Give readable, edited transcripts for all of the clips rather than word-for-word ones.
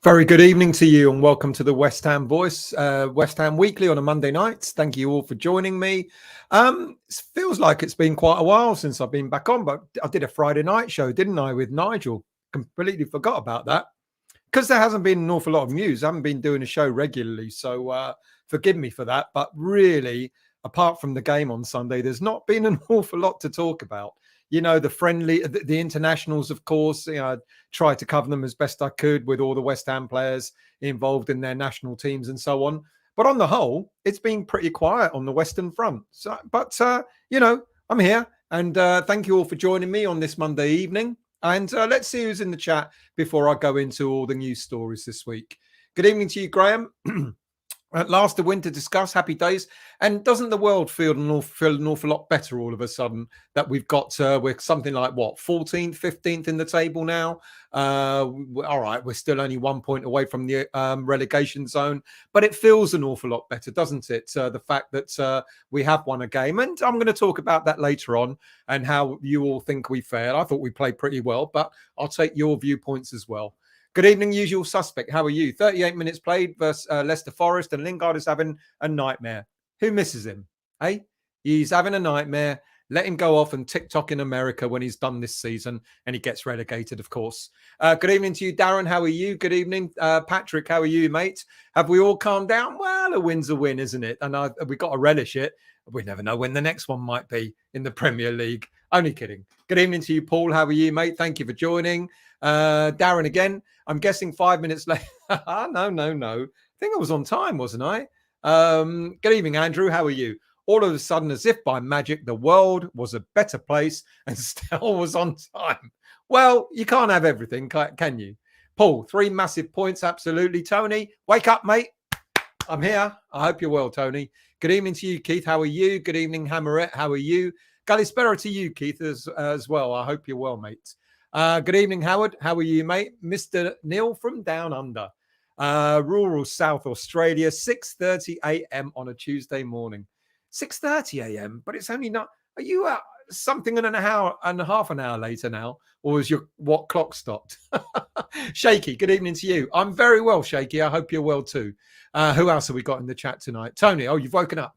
Very good evening to you and welcome to the West Ham Voice, West Ham Weekly on a Monday night. Thank you all for joining me. It feels like it's been quite a while since I've been back on, but I did a Friday night show, didn't I, with Nigel? Completely forgot about that because there hasn't been an awful lot of news. I haven't been doing a show regularly, so forgive me for that. But really, apart from the game on Sunday, there's not been an awful lot to talk about. You know, the internationals, of course, I tried to cover them as best I could with all the West Ham players involved in their national teams and so on. But on the whole, it's been pretty quiet on the Western Front. But I'm here and thank you all for joining me on this Monday evening. And let's see who's in the chat before I go into all the news stories this week. Good evening to you, Graham. At last, the win to discuss. Happy days. And doesn't the world feel an awful lot better all of a sudden that we've got we're something like 14th, 15th in the table now? All right, we're still only 1 point away from the relegation zone, but it feels an awful lot better, doesn't it? The fact that we have won a game, and I'm going to talk about that later on and how you all think we fared. I thought we played pretty well, but I'll take your viewpoints as well. Good evening, usual suspect. How are you? 38 minutes played versus Leicester Forest, and Lingard is having a nightmare. Who misses him? Hey, he's having a nightmare. Let him go off and TikTok in America when he's done this season and he gets relegated, of course. Good evening to you, Darren. How are you? Good evening, Patrick. How are you, mate? Have we all calmed down? Well, a win's a win, isn't it? And we've got to relish it. We never know when the next one might be in the Premier League. Only kidding. Good evening to you, Paul. How are you, mate? Thank you for joining. Darren again. I'm guessing 5 minutes later. No. I think I was on time, wasn't I? Good evening, Andrew. How are you? All of a sudden, as if by magic, the world was a better place and still was on time. Well, you can't have everything, can you? Paul, 3 massive points. Absolutely. Tony, wake up, mate. I'm here. I hope you're well, Tony. Good evening to you, Keith. How are you? Good evening, Hammerette. How are you? Galispera to you, Keith, as well. I hope you're well, mate. Good evening, Howard. How are you, mate? Mr. Neil from Down Under. Rural South Australia, 6:30 a.m. on a Tuesday morning. 6:30 a.m., but it's only not. Are you something in an hour and a half an hour later now? Or is your clock stopped? Shaky, good evening to you. I'm very well, Shaky. I hope you're well too. Who else have we got in the chat tonight? Tony, you've woken up.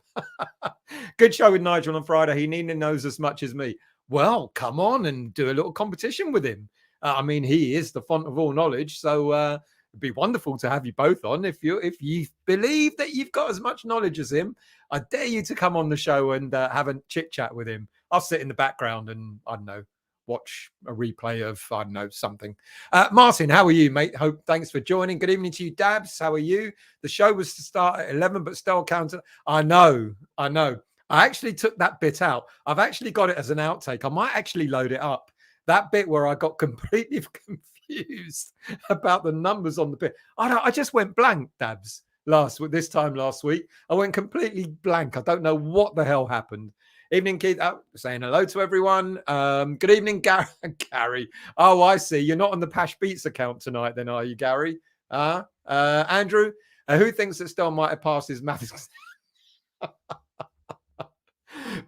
Good show with Nigel on Friday. He nearly knows as much as me. Well, come on and do a little competition with him. I mean, he is the font of all knowledge. So it'd be wonderful to have you both on. If you believe that you've got as much knowledge as him, I dare you to come on the show and have a chit chat with him. I'll sit in the background and, I don't know, watch a replay of, I don't know, something. Martin, how are you, mate? Thanks for joining. Good evening to you, Dabs. How are you? The show was to start at 11, but still counted. I know. I actually took that bit out. I've actually got it as an outtake. I might actually load it up. That bit where I got completely confused about the numbers on the bit. I just went blank, Dabs, this time last week. I went completely blank. I don't know what the hell happened. Evening, Keith. Saying hello to everyone. Good evening, Gary. Oh, I see. You're not on the Pash Beats account tonight, then, are you, Gary? Andrew, who thinks that Stone might have passed his maths?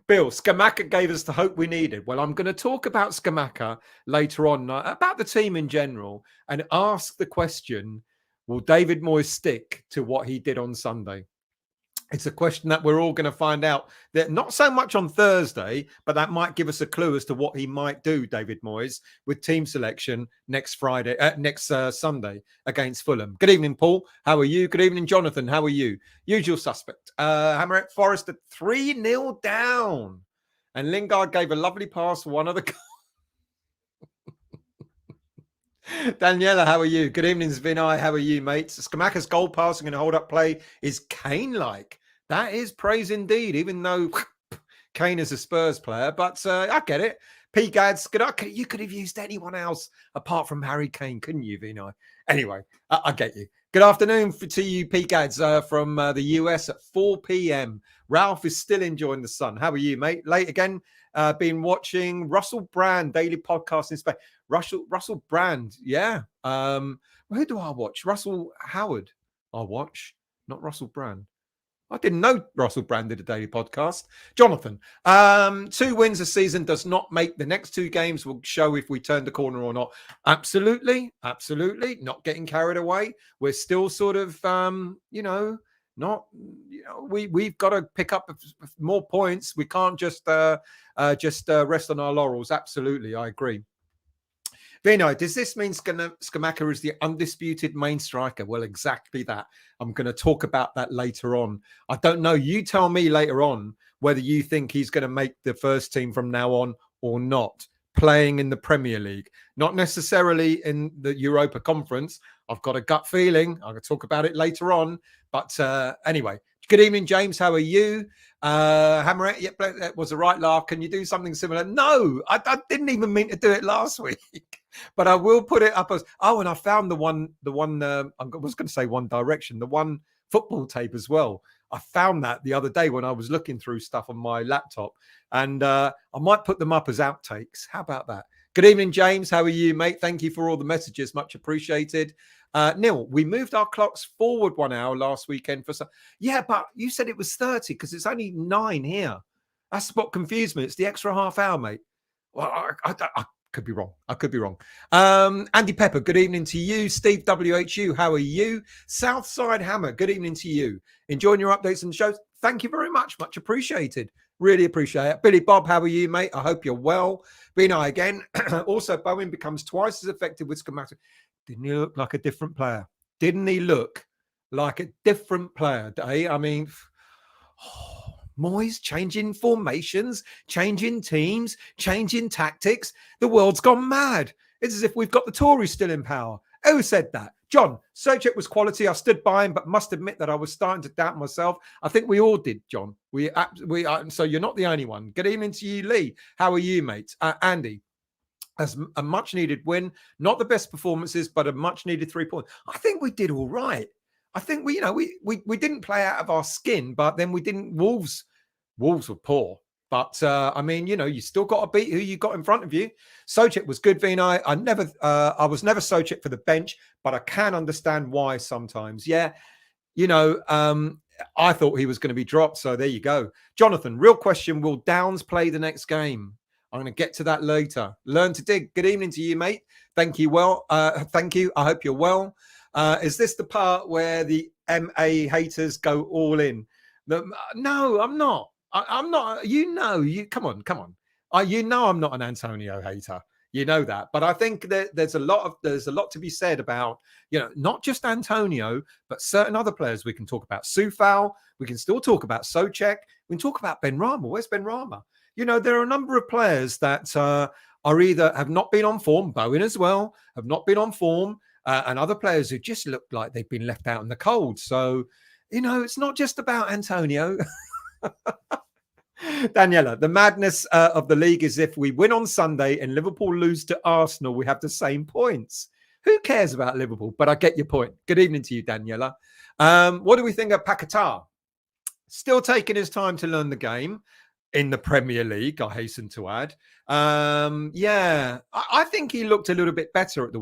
Bill, Scamacca gave us the hope we needed. Well, I'm going to talk about Scamacca later on, about the team in general, and ask the question, will David Moyes stick to what he did on Sunday? It's a question that we're all going to find out. That not so much on Thursday, but that might give us a clue as to what he might do, David Moyes, with team selection next Sunday against Fulham. Good evening, Paul. How are you? Good evening, Jonathan. How are you? Usual suspect. Hammerette Forest at 3-0 down. And Lingard gave a lovely pass for one of the... Daniela, how are you? Good evening, Vinay. How are you, mates? Scamacca's goal passing and hold-up play is Kane-like. That is praise indeed, even though Kane is a Spurs player. But I get it. P. Gads, you could have used anyone else apart from Harry Kane, couldn't you, Vinay? Anyway, I get you. Good afternoon to you, P. Gads, from the US at 4 p.m. Ralph is still enjoying the sun. How are you, mate? Late again. Been watching Russell Brand daily podcast in Spain. Russell Brand, yeah. Who do I watch? Russell Howard. I watch, not Russell Brand. I didn't know Russell Brand did a daily podcast. Jonathan, 2 wins a season does not make the next 2 games will show if we turn the corner or not. Absolutely. Absolutely. Not getting carried away. We're still sort of, not, we've got to pick up more points. We can't just rest on our laurels. Absolutely. I agree. Vino, does this mean Scamacca is the undisputed main striker? Well, exactly that. I'm going to talk about that later on. I don't know. You tell me later on whether you think he's going to make the first team from now on or not, playing in the Premier League, not necessarily in the Europa Conference. I've got a gut feeling. I'm going to talk about it later on. But anyway, good evening, James. How are you? Hammerette, yep, that was a right laugh. Can you do something similar? No, I didn't even mean to do it last week. But I will put it up as and I found the one I was going to say One Direction, the one football tape as well. I found that the other day when I was looking through stuff on my laptop, and I might put them up as outtakes. How about that? Good evening, James. How are you, mate? Thank you for all the messages. Much appreciated. Neil, we moved our clocks forward 1 hour last weekend for some. Yeah, but you said it was 30 because it's only 9 here. That's what confused me. It's the extra half hour, mate. Well, I could be wrong. I could be wrong. Andy Pepper, good evening to you. Steve WHU, how are you? Southside Hammer, good evening to you. Enjoying your updates and shows. Thank you very much. Much appreciated. Really appreciate it. Billy Bob, how are you, mate? I hope you're well. Bini again. Also, Bowen becomes twice as effective with schematic. Didn't he look like a different player? Didn't he look like a different player, Dave? I mean, Moyes changing formations, changing teams, changing tactics. The world's gone mad. It's as if we've got the Tories still in power. Who said that? John, Sojek was quality. I stood by him, but must admit that I was starting to doubt myself. I think we all did, John. So you're not the only one. Good evening to you, Lee. How are you, mate? Andy, as a much-needed win. Not the best performances, but a much-needed 3 points. I think we did all right. I think we didn't play out of our skin, but then we didn't. Wolves were poor. But I mean, you still got to beat who you got in front of you. Sojek was good, Vino. I was never Sojek for the bench, but I can understand why sometimes. Yeah, I thought he was going to be dropped. So there you go. Jonathan, real question: will Downs play the next game? I'm going to get to that later. Learn to dig. Good evening to you, mate. Thank you. Thank you. I hope you're well. Is this the part where the MA haters go all in? No, I'm not. I'm not. Come on. I'm not an Antonio hater. You know that. But I think that there's a lot to be said about, not just Antonio, but certain other players. We can talk about Soufal. We can still talk about Sojek. We can talk about Ben Rama. Where's Ben Rama? There are a number of players that are either have not been on form. Bowen as well have not been on form. And other players who just look like they've been left out in the cold. So, it's not just about Antonio. Daniela, the madness of the league is if we win on Sunday and Liverpool lose to Arsenal, we have the same points. Who cares about Liverpool? But I get your point. Good evening to you, Daniela. What do we think of Paquetá? Still taking his time to learn the game in the Premier League, I hasten to add. I think he looked a little bit better at the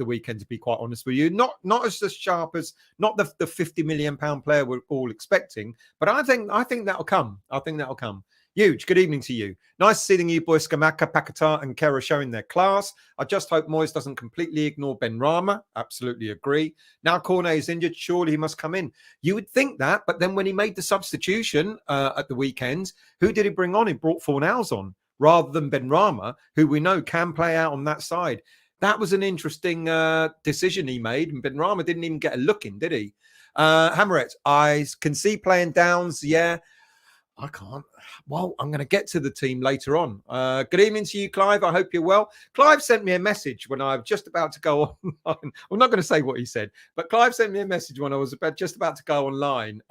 weekend, to be quite honest with you. Not as sharp as not the £50 million player we're all expecting, but I think that'll come. Huge. Good evening to you. Nice seeing you boys, Scamacca, Paquetá and Kera showing their class. I just hope Moyes doesn't completely ignore Ben Rama. Absolutely agree. Now Cornet is injured. Surely he must come in. You would think that, but then when he made the substitution at the weekend, who did he bring on? He brought Fornals on rather than Ben Rama, who we know can play out on that side. That was an interesting decision he made, and Ben Rama didn't even get a look in, did he? Hammerette, I can see playing Downs. Yeah, I can't. Well, I'm going to get to the team later on. Good evening to you, Clive. I hope you're well. Clive sent me a message when I was just about to go online. I'm not going to say what he said, but Clive sent me a message when I was just about to go online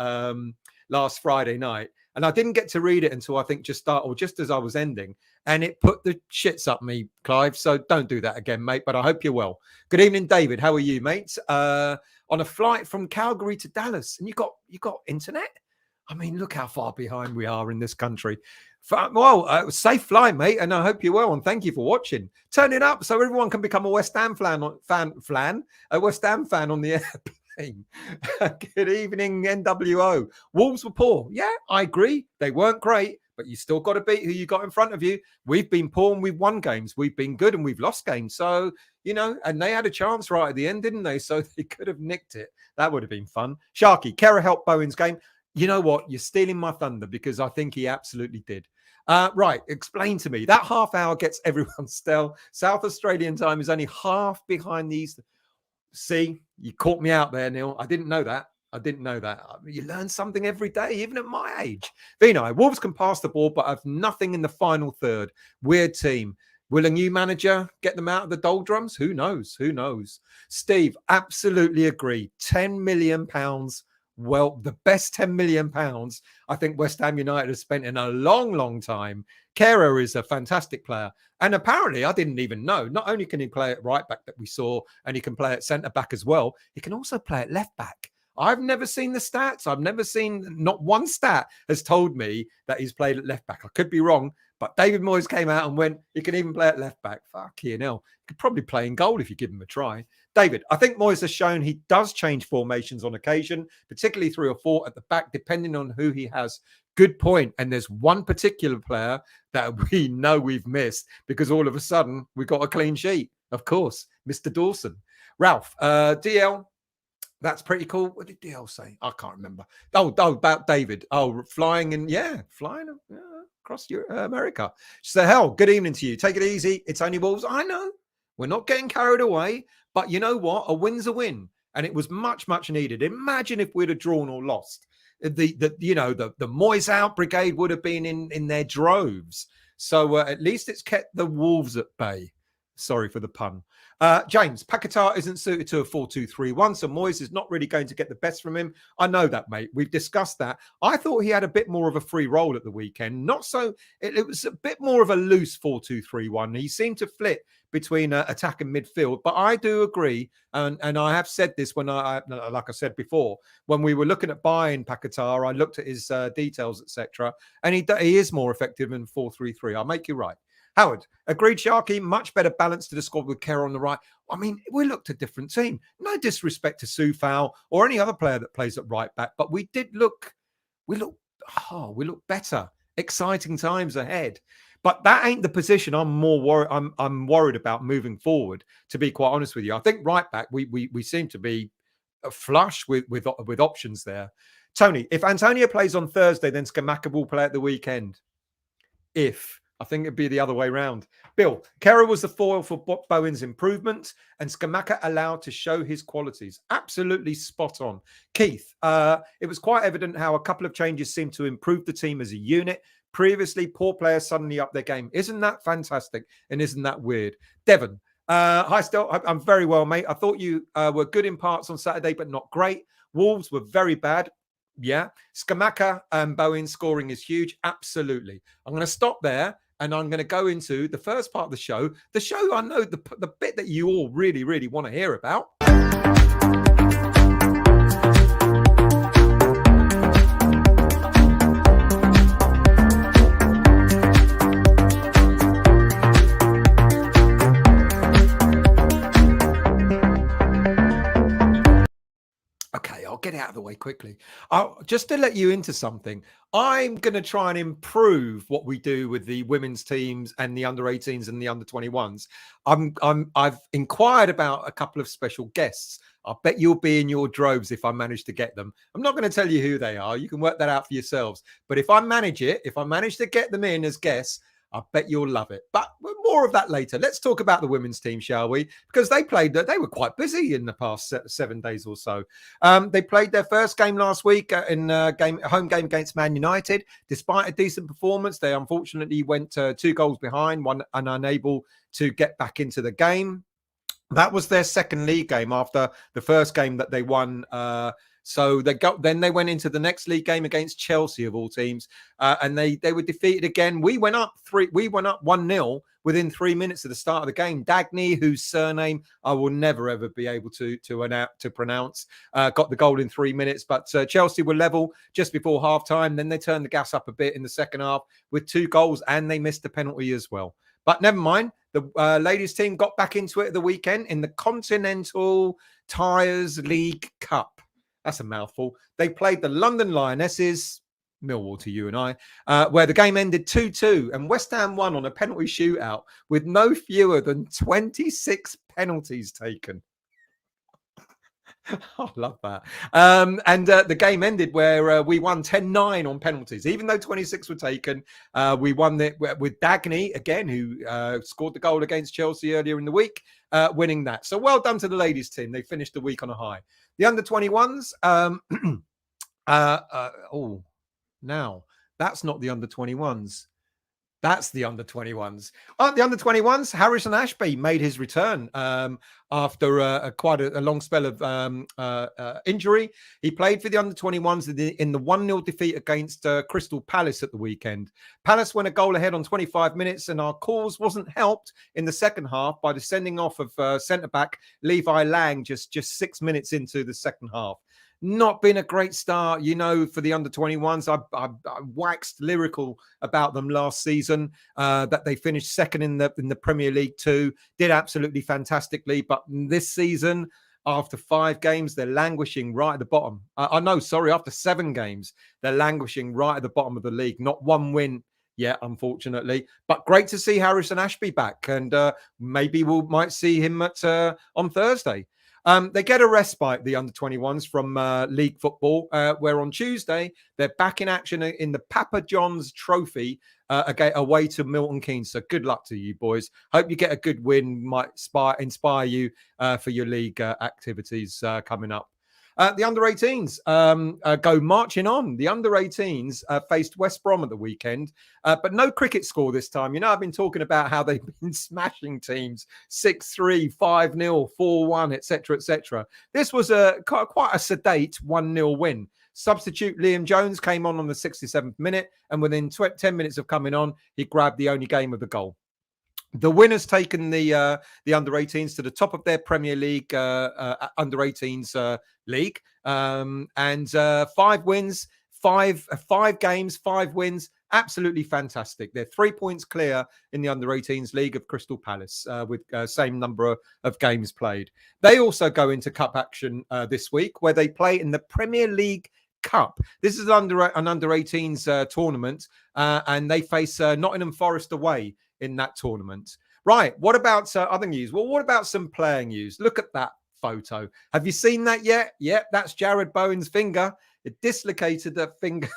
last Friday night. And I didn't get to read it until I think just as I was ending. And it put the shits up me, Clive. So don't do that again, mate. But I hope you're well. Good evening, David. How are you, mate? On a flight from Calgary to Dallas. And you got internet? I mean, look how far behind we are in this country. Well, safe flight, mate, and I hope you're well. And thank you for watching. Turn it up so everyone can become a West Ham fan on the team. Good evening, NWO. Wolves were poor. Yeah, I agree. They weren't great, but you still got to beat who you got in front of you. We've been poor and we've won games. We've been good and we've lost games. So, and they had a chance right at the end, didn't they? So they could have nicked it. That would have been fun. Sharky, Kera helped Bowen's game. You know what? You're stealing my thunder because I think he absolutely did. Right, explain to me. That half hour gets everyone still. South Australian time is only half behind these. See, you caught me out there, Neil. I didn't know that. You learn something every day, even at my age. Vino, Wolves can pass the ball, but have nothing in the final third. Weird team. Will a new manager get them out of the doldrums? Who knows? Steve, absolutely agree. £10 million. Well, the best £10 million I think West Ham United has spent in a long, long time. Kera is a fantastic player. And apparently, I didn't even know, not only can he play at right back that we saw, and he can play at centre back as well, he can also play at left back. I've never seen the stats. I've never seen, not one stat has told me that he's played at left back. I could be wrong, but David Moyes came out and went, he can even play at left back. Fucking hell. He could probably play in goal if you give him a try. David, I think Moyes has shown he does change formations on occasion, particularly 3 or 4 at the back, depending on who he has. Good point. And there's one particular player that we know we've missed because all of a sudden we got a clean sheet. Of course, Mr. Dawson. Ralph, DL, that's pretty cool. What did DL say? I can't remember. Oh, about David. Oh, flying across America. She said, hell, good evening to you. Take it easy. It's only Wolves. I know. We're not getting carried away. But you know what? A win's a win. And it was much, much needed. Imagine if we'd have drawn or lost. The Moyes out brigade would have been in their droves. So at least it's kept the Wolves at bay. Sorry for the pun. James, Paquetá isn't suited to a 4-2-3-1, so Moyes is not really going to get the best from him. I know that, mate. We've discussed that. I thought he had a bit more of a free role at the weekend. Not so. It was a bit more of a loose 4-2-3-1. He seemed to flit between attack and midfield. But I do agree, and I have said this when like I said before, when we were looking at buying Paquetá, I looked at his details, etc., and he is more effective in 4-3-3. I'll make you right. Howard, agreed, Sharky. Much better balance to the squad with Kera on the right. I mean, we looked a different team. No disrespect to Soufal or any other player that plays at right back, but we look better. Exciting times ahead. But that ain't the position I'm more worried. I'm worried about moving forward. To be quite honest with you, I think right back we seem to be flush with options there. Tony, if Antonio plays on Thursday, then Scamacca will play at the weekend. I think it'd be the other way around. Bill, Kera was the foil for Bowen's improvement and Scamacca allowed to show his qualities. Absolutely spot on. Keith, it was quite evident how a couple of changes seemed to improve the team as a unit. Previously, poor players suddenly up their game. Isn't that fantastic? And isn't that weird? Devon, hi, Stel. I'm very well, mate. I thought you were good in parts on Saturday, but not great. Wolves were very bad. Yeah. Scamacca and Bowen scoring is huge. Absolutely. I'm going to stop there. And I'm going to go into the first part of the show. The show I know, the bit that you all really, really want to hear about. Okay, I'll get it out of the way quickly. Just to let you into something, I'm going to try and improve what we do with the women's teams and the under-18s and the under-21s. I've inquired about a couple of special guests. I bet you'll be in your droves if I manage to get them. I'm not going to tell you who they are. You can work that out for yourselves. But if I manage to get them in as guests, I bet you'll love it. But more of that later. Let's talk about the women's team, shall we? Because they were quite busy in the past 7 days or so. They played their first game last week in a home game against Man United. Despite a decent performance, they unfortunately went 2 goals behind, one and unable to get back into the game. That was their second league game after the first game that they won. So then they went into the next league game against Chelsea of all teams, and they were defeated again. We went up 1-0 within 3 minutes of the start of the game. Dagny, whose surname I will never ever be able to pronounce, got the goal in 3 minutes. But Chelsea were level just before half time. Then they turned the gas up a bit in the second half with 2 goals, and they missed the penalty as well. But never mind. The ladies team got back into it at the weekend in the Continental Tires League Cup. That's a mouthful. They played the London Lionesses, Millwall to you and I, where the game ended 2-2 and West Ham won on a penalty shootout with no fewer than 26 penalties taken. I love that. And the game ended where we won 10-9 on penalties. Even though 26 were taken, we won it with Dagny, again, who scored the goal against Chelsea earlier in the week, winning that. So well done to the ladies team. They finished the week on a high. The under-21s, now, that's not the under-21s. That's the under-21s. The under-21s, Harrison Ashby made his return after quite a long spell of injury. He played for the under-21s in the 1-0 defeat against Crystal Palace at the weekend. Palace went a goal ahead on 25 minutes, and our cause wasn't helped in the second half by the sending off of centre-back Levi Lang just 6 minutes into the second half. Not been a great start, for the under-21s. I waxed lyrical about them last season, that they finished second in the Premier League too. Did absolutely fantastically. But this season, after 5 games, they're languishing right at the bottom. After 7 games, they're languishing right at the bottom of the league. Not one win yet, unfortunately. But great to see Harrison Ashby back. And maybe we might see him on Thursday. They get a respite, the under-21s, from league football, where on Tuesday, they're back in action in the Papa John's Trophy away to Milton Keynes. So good luck to you, boys. Hope you get a good win, might inspire you for your league activities coming up. The under-18s go marching on. The under-18s faced West Brom at the weekend, but no cricket score this time. I've been talking about how they've been smashing teams 6-3, 5-0, 4-1, etc., etc. This was quite a sedate 1-0 win. Substitute Liam Jones came on the 67th minute, and within 10 minutes of coming on, he grabbed the only game of the goal. The winner's taken the under-18s to the top of their Premier League under-18s league, and 5 wins, 5 games, 5 wins. Absolutely fantastic. They're 3 points clear in the under-18s league of Crystal Palace with same number of games played. They also go into cup action this week, where they play in the Premier League Cup. This is an under-18s tournament, and they face Nottingham Forest away in that tournament. Right, what about other news? Well, what about some player news? Look at that photo. Have you seen that yet? Yep, that's Jared Bowen's finger. It dislocated that finger.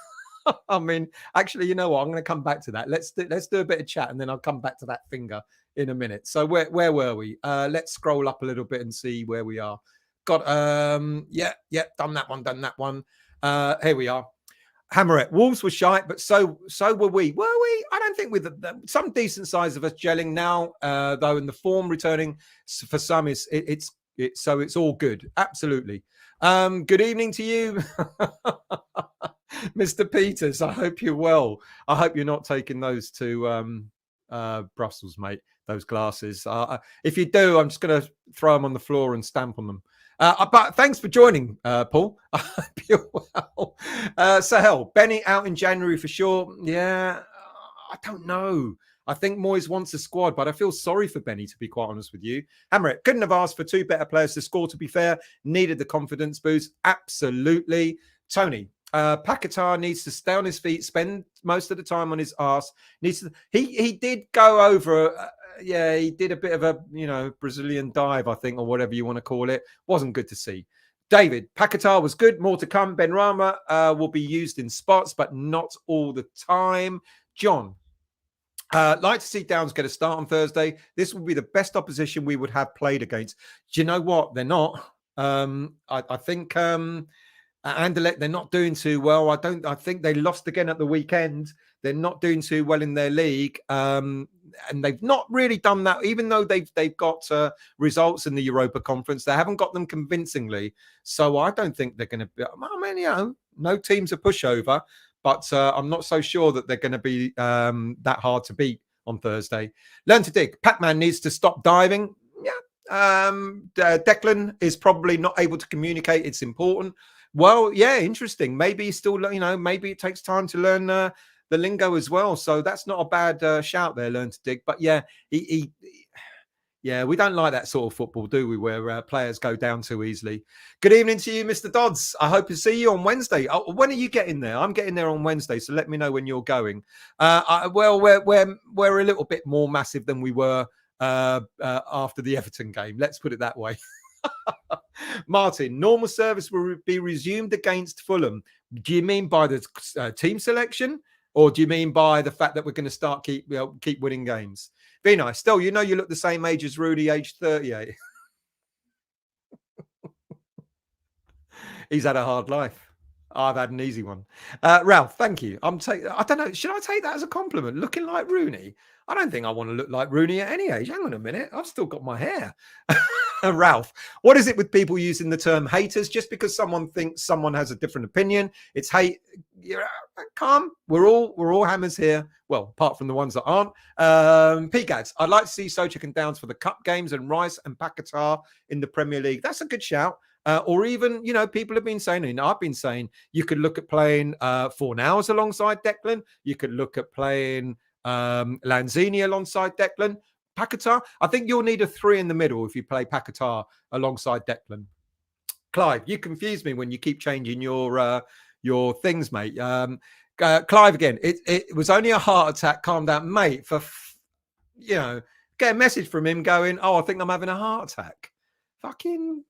I mean, actually, you know what? I'm going to come back to that. Let's do a bit of chat, and then I'll come back to that finger in a minute. So where were we? Let's scroll up a little bit and see where we are. Got done that one. Here we are. Hammerette. Wolves were shite, but so were we. Were we? I don't think with some decent size of us gelling now, though, and the form returning for some it's all good. Absolutely. Good evening to you, Mr. Peters. I hope you're well. I hope you're not taking those to Brussels, mate. Those glasses. If you do, I'm just going to throw them on the floor and stamp on them. But thanks for joining, Paul. I hope you're well. Sahel, Benny out in January for sure. Yeah, I don't know. I think Moyes wants a squad, but I feel sorry for Benny, to be quite honest with you. Hammerett couldn't have asked for 2 better players to score, to be fair. Needed the confidence boost. Absolutely. Tony, Paquetá needs to stay on his feet, spend most of the time on his arse. He did go over... he did a bit of a, Brazilian dive, I think, or whatever you want to call it. Wasn't good to see. David, Paquetá was good. More to come. Benrahma will be used in spots, but not all the time. John, like to see Downs get a start on Thursday. This will be the best opposition we would have played against. Do you know what? They're not. I think Anderlecht, they're not doing too well. I think they lost again at the weekend. They're not doing too well in their league. And they've not really done that, even though they've got results in the Europa Conference. They haven't got them convincingly. So I don't think they're going to be, no team's a pushover, but I'm not so sure that they're going to be that hard to beat on Thursday. Learn to dig. Pac-Man needs to stop diving. Yeah. Declan is probably not able to communicate. It's important. Well, yeah, interesting. Maybe he's still, maybe it takes time to learn the lingo as well. So that's not a bad shout there, Learn to Dig. But yeah, yeah, we don't like that sort of football, do we, where players go down too easily. Good evening to you, Mr. Dodds. I hope to see you on Wednesday. Oh, when are you getting there? I'm getting there on Wednesday, so let me know when you're going. Well, we're a little bit more massive than we were after the Everton game. Let's put it that way. Martin, normal service will be resumed against Fulham. Do you mean by the team selection, or do you mean by the fact that we're going to start keep winning games? Be nice. Still, you look the same age as Rudy, age 38. He's had a hard life. I've had an easy one. Ralph, thank you. I don't know. Should I take that as a compliment? Looking like Rooney? I don't think I want to look like Rooney at any age. Hang on a minute. I've still got my hair. Ralph, what is it with people using the term haters? Just because someone thinks someone has a different opinion, it's hate. Calm. We're all hammers here. Well, apart from the ones that aren't. PGADs, I'd like to see Souček and Downs for the cup games and Rice and Paquetá in the Premier League. That's a good shout. Or even, people have been saying, and I've been saying, you could look at playing Fornals alongside Declan. You could look at playing Lanzini alongside Declan. Paquetá, I think you'll need a 3 in the middle if you play Paquetá alongside Declan. Clive, you confuse me when you keep changing your things, mate. Clive again. It was only a heart attack. Calm down, mate. Get a message from him going, "Oh, I think I'm having a heart attack." Fucking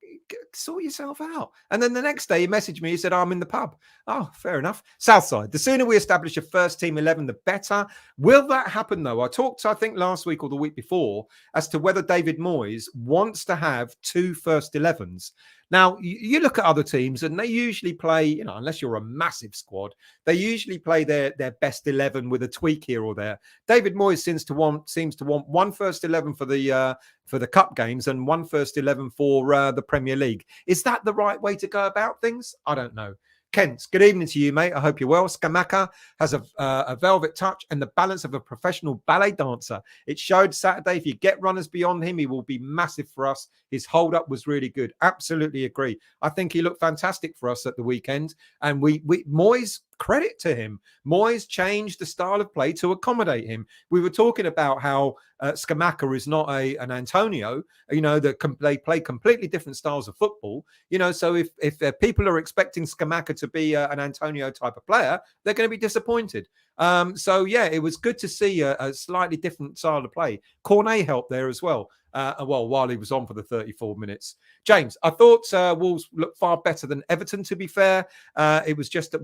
sort yourself out. And then the next day he messaged me. He said, I'm in the pub. Oh, fair enough. Southside, the sooner we establish a first team 11, the better. Will that happen, though? I talked, I think, last week or the week before as to whether David Moyes wants to have 2 first 11s. Now, you look at other teams and they usually play, unless you're a massive squad, they usually play their best 11 with a tweak here or there. David Moyes seems to want 1 first 11 for the cup games and 1 first 11 for the Premier League. Is that the right way to go about things? I don't know. Kent, good evening to you, mate. I hope you're well. Scamacca has a velvet touch and the balance of a professional ballet dancer. It showed Saturday. If you get runners beyond him, he will be massive for us. His hold-up was really good. Absolutely agree. I think he looked fantastic for us at the weekend. And Moyes, credit to him. Moyes changed the style of play to accommodate him. We were talking about how Scamacca is not an Antonio, that they play completely different styles of football. So if people are expecting Scamacca to be an Antonio type of player, they're going to be disappointed. So yeah, it was good to see a slightly different style of play. Cornet helped there as well. While he was on for the 34 minutes. James, I thought Wolves looked far better than Everton, to be fair. It was just that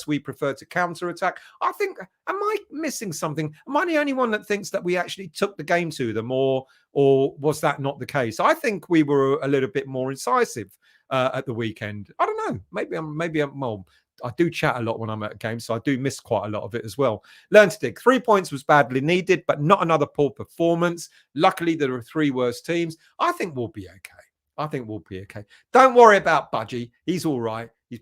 we preferred to counter-attack. I think, am I missing something? Am I the only one that thinks that we actually took the game to them, or was that not the case? I think we were a little bit more incisive at the weekend. I don't know. Maybe I'm well, I do chat a lot when I'm at a game, so I do miss quite a lot of it as well. Learn to dig. 3 points was badly needed, but not another poor performance. Luckily, there are 3 worse teams. I think we'll be okay. Don't worry about Budgie. He's all right. He's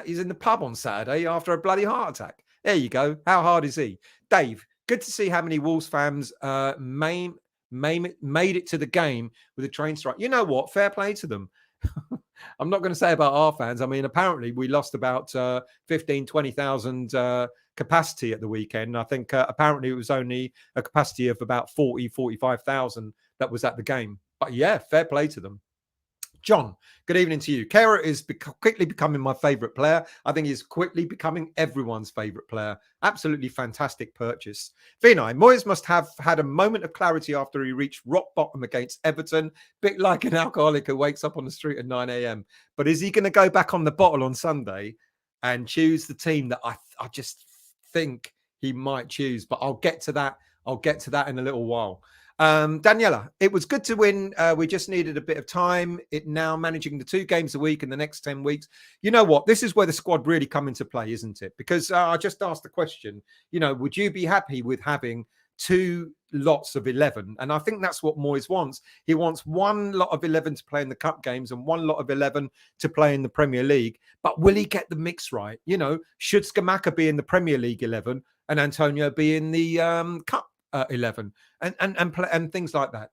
he's in the pub on Saturday after a bloody heart attack. There you go. How hard is he? Dave, good to see how many Wolves fans made it to the game with a train strike. You know what? Fair play to them. I'm not going to say about our fans. I mean, apparently we lost about 15, 20,000 capacity at the weekend. I think apparently it was only a capacity of about 40, 45,000 that was at the game. But yeah, fair play to them. John, good evening to you. Kehrer is quickly becoming my favourite player. I think he's quickly becoming everyone's favourite player. Absolutely fantastic purchase. Vinay, Moyes must have had a moment of clarity after he reached rock bottom against Everton. Bit like an alcoholic who wakes up on the street at 9 a.m. But is he going to go back on the bottle on Sunday and choose the team that I just think he might choose? But I'll get to that. In a little while. Daniela, it was good to win. We just needed a bit of time. It now managing the 2 games a week in the next 10 weeks. You know what? This is where the squad really come into play, isn't it? Because I just asked the question, would you be happy with having 2 lots of 11? And I think that's what Moyes wants. He wants 1 lot of 11 to play in the cup games and 1 lot of 11 to play in the Premier League. But will he get the mix right? Should Scamacca be in the Premier League 11 and Antonio be in the cup 11 and things like that.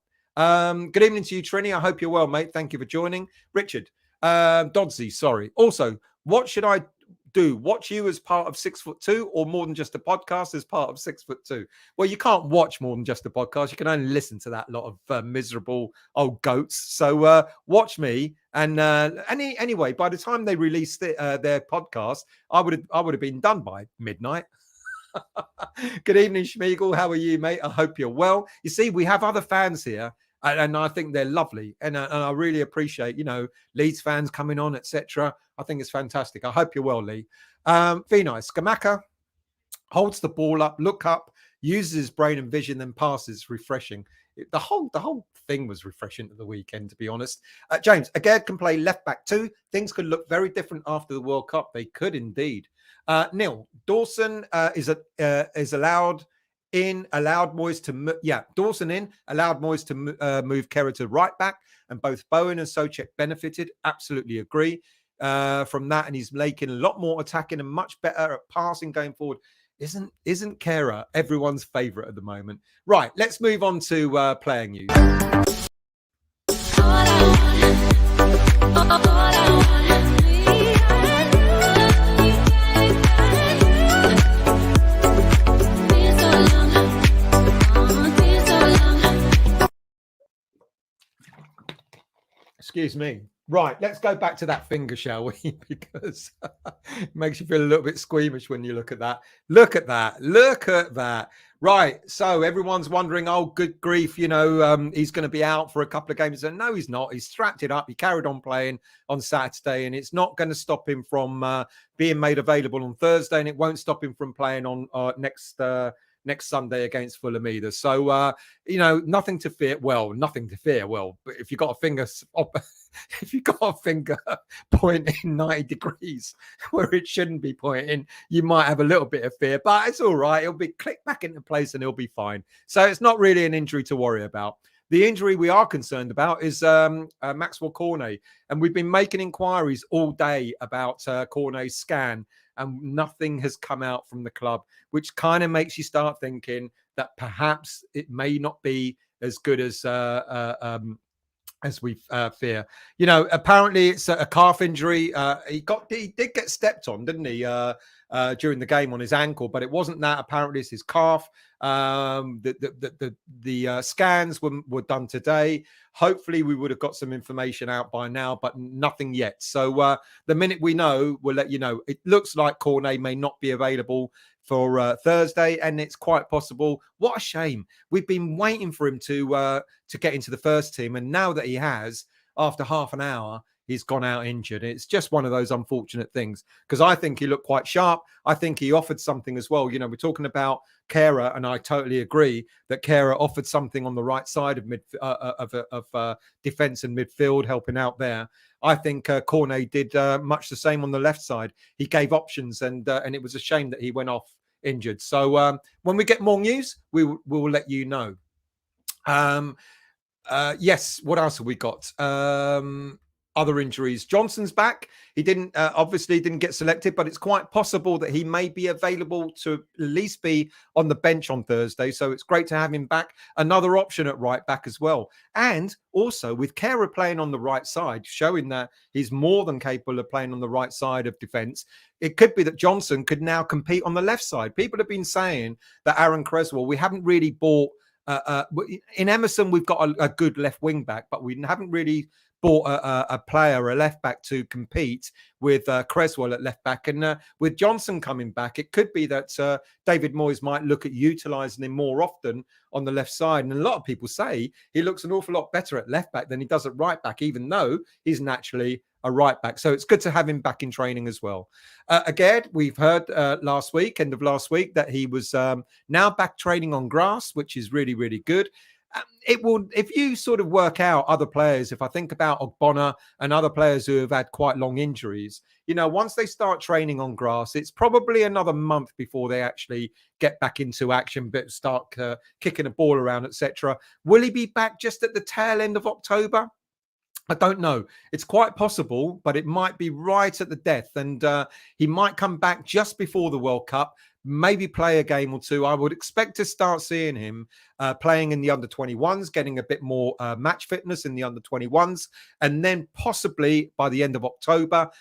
Good evening to you, Trini. I hope you're well, mate. Thank you for joining. Richard, Dodsey, sorry. Also, what should I do watch you as part of 6'2" or more than just a podcast as part of 6'2"? Well, you can't watch more than just a podcast. You can only listen to that lot of miserable old goats. So watch me. And anyway, by the time they release their podcast, I would have been done by midnight. Good evening, Schmiegel. How are you, mate? I hope you're well. You see, we have other fans here, and I think they're lovely, and I really appreciate, Leeds fans coming on, etc. I think it's fantastic. I hope you're well, Lee. Be nice. Skamaka holds the ball up, look up, uses his brain and vision, then passes. Refreshing. The whole thing was refreshing at the weekend, to be honest. James, Agard can play left back too. Things could look very different after the World Cup. They could indeed. Neil Dawson is allowed Moyes to Dawson allowed Moyes to move Kerr to right back, and both Bowen and Souček benefited. Absolutely agree from that, and he's making a lot more attacking and much better at passing going forward. Isn't Kerr everyone's favourite at the moment? Right, let's move on to playing news. Excuse me. Right, let's go back to that finger, shall we? Because it makes you feel a little bit squeamish when you look at that. Look at that. Right, so everyone's wondering, oh, good grief, he's going to be out for a couple of games. And no, he's not. He's strapped it up. He carried on playing on Saturday, and it's not going to stop him from being made available on Thursday, and it won't stop him from playing on next Sunday against Fulham either. So, nothing to fear. Well, nothing to fear. Well, but if you've got a finger pointing 90 degrees where it shouldn't be pointing, you might have a little bit of fear, but it's all right. It'll be clicked back into place and he'll be fine. So it's not really an injury to worry about. The injury we are concerned about is Maxwell Cornet. And we've been making inquiries all day about Cornet's scan, and nothing has come out from the club, which kind of makes you start thinking that perhaps it may not be as good as we fear. Apparently it's a calf injury. He did get stepped on, didn't he, during the game on his ankle, but it wasn't that. Apparently it's his calf. The scans were done today. Hopefully we would have got some information out by now, but nothing yet. So the minute we know, we'll let you know. It looks like Cornet may not be available for Thursday, and it's quite possible. What a shame. We've been waiting for him to get into the first team, and now that he has, after half an hour, he's gone out injured. It's just one of those unfortunate things, because I think he looked quite sharp. I think he offered something as well. We're talking about Kerr, and I totally agree that Kerr offered something on the right side of defence and midfield, helping out there. I think Cornet did much the same on the left side. He gave options, and it was a shame that he went off injured. So when we get more news, we will let you know. Yes, what else have we got? Other injuries. Johnson's back. He obviously didn't get selected, but it's quite possible that he may be available to at least be on the bench on Thursday. So it's great to have him back. Another option at right back as well. And also with Kerr playing on the right side, showing that he's more than capable of playing on the right side of defence, it could be that Johnson could now compete on the left side. People have been saying that Aaron Cresswell, we haven't really bought in Emerson, we've got a good left wing back, but we haven't really bought a left back to compete with Cresswell at left back. And with Johnson coming back, it could be that David Moyes might look at utilising him more often on the left side. And a lot of people say he looks an awful lot better at left back than he does at right back, even though he's naturally a right back. So it's good to have him back in training as well. Again, we've heard end of last week, that he was now back training on grass, which is really, really good. It will, if you sort of work out other players, if I think about Ogbonna and other players who have had quite long injuries, once they start training on grass, it's probably another month before they actually get back into action, but start kicking a ball around, etc. Will he be back just at the tail end of October? I don't know. It's quite possible, but it might be right at the death. And he might come back just before the World Cup, maybe play a game or two. I would expect to start seeing him playing in the under-21s, getting a bit more match fitness in the under-21s. And then possibly by the end of October,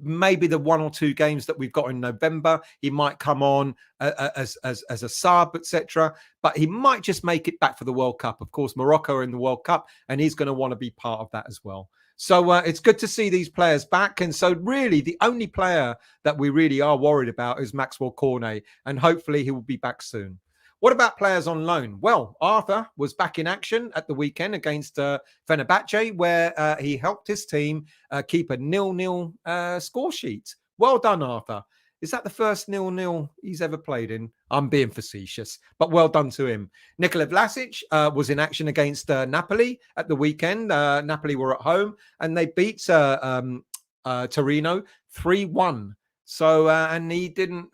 maybe the 1 or 2 games that we've got in November, he might come on as a sub, etc. But he might just make it back for the World Cup. Of course, Morocco are in the World Cup, and he's going to want to be part of that as well. So it's good to see these players back. And so really the only player that we really are worried about is Maxwell Cornet, and hopefully he will be back soon. What about players on loan? Well, Arthur was back in action at the weekend against Fenerbahce, where he helped his team keep a 0-0 score sheet. Well done, Arthur. Is that the first 0-0 he's ever played in? I'm being facetious, but well done to him. Nikola Vlasic was in action against Napoli at the weekend. Napoli were at home and they beat Torino 3-1. So and he didn't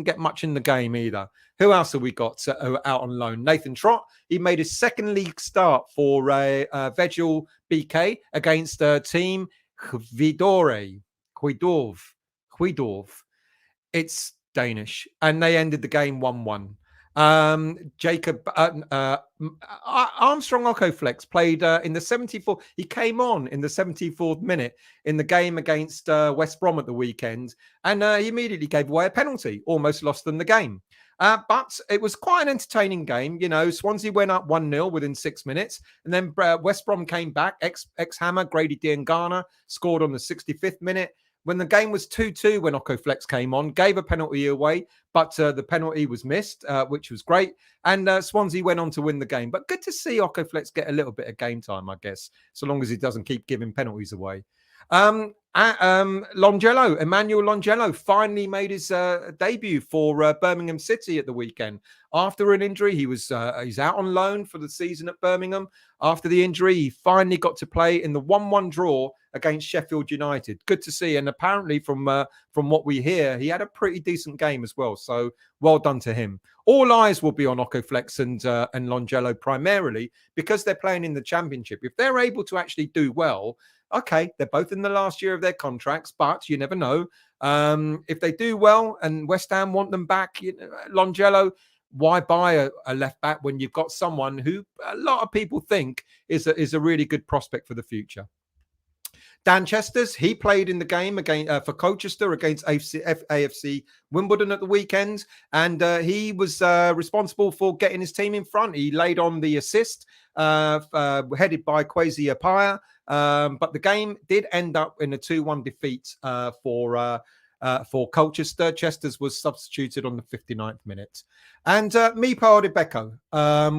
get much in the game either. Who else have we got out on loan? Nathan Trott. He made his second league start for Vegel BK against team Hvidorov. It's Danish, and they ended the game 1-1. Jacob Armstrong Okoflex played in the 74th. He came on in the 74th minute in the game against West Brom at the weekend, and he immediately gave away a penalty, almost lost them the game. But it was quite an entertaining game. You know, Swansea went up 1-0 within 6 minutes, and then West Brom came back. Ex-Hammer Grady Diangana scored on the 65th minute. When the game was 2-2, when Okoflex came on, gave a penalty away, but the penalty was missed, which was great. And Swansea went on to win the game. But good to see Okoflex get a little bit of game time, I guess, so long as he doesn't keep giving penalties away. Longello, Emmanuel Longello finally made his debut for Birmingham City at the weekend. After an injury, he's out on loan for the season at Birmingham. After the injury, he finally got to play in the 1-1 draw against Sheffield United. Good to see. And apparently from what we hear, he had a pretty decent game as well. So well done to him. All eyes will be on Okoflex and Longello primarily because they're playing in the Championship. If they're able to actually do well, okay, they're both in the last year of their contracts, but you never know. If they do well and West Ham want them back, Longello, why buy a left back when you've got someone who a lot of people think is a really good prospect for the future? Dan Chesters, he played in the game again for Colchester against AFC Wimbledon at the weekend, and he was responsible for getting his team in front. He laid on the assist, headed by Kwesi Appiah, but the game did end up in a 2-1 defeat for Colchester. Chesters was substituted on the 59th minute. And Mipo Odebeko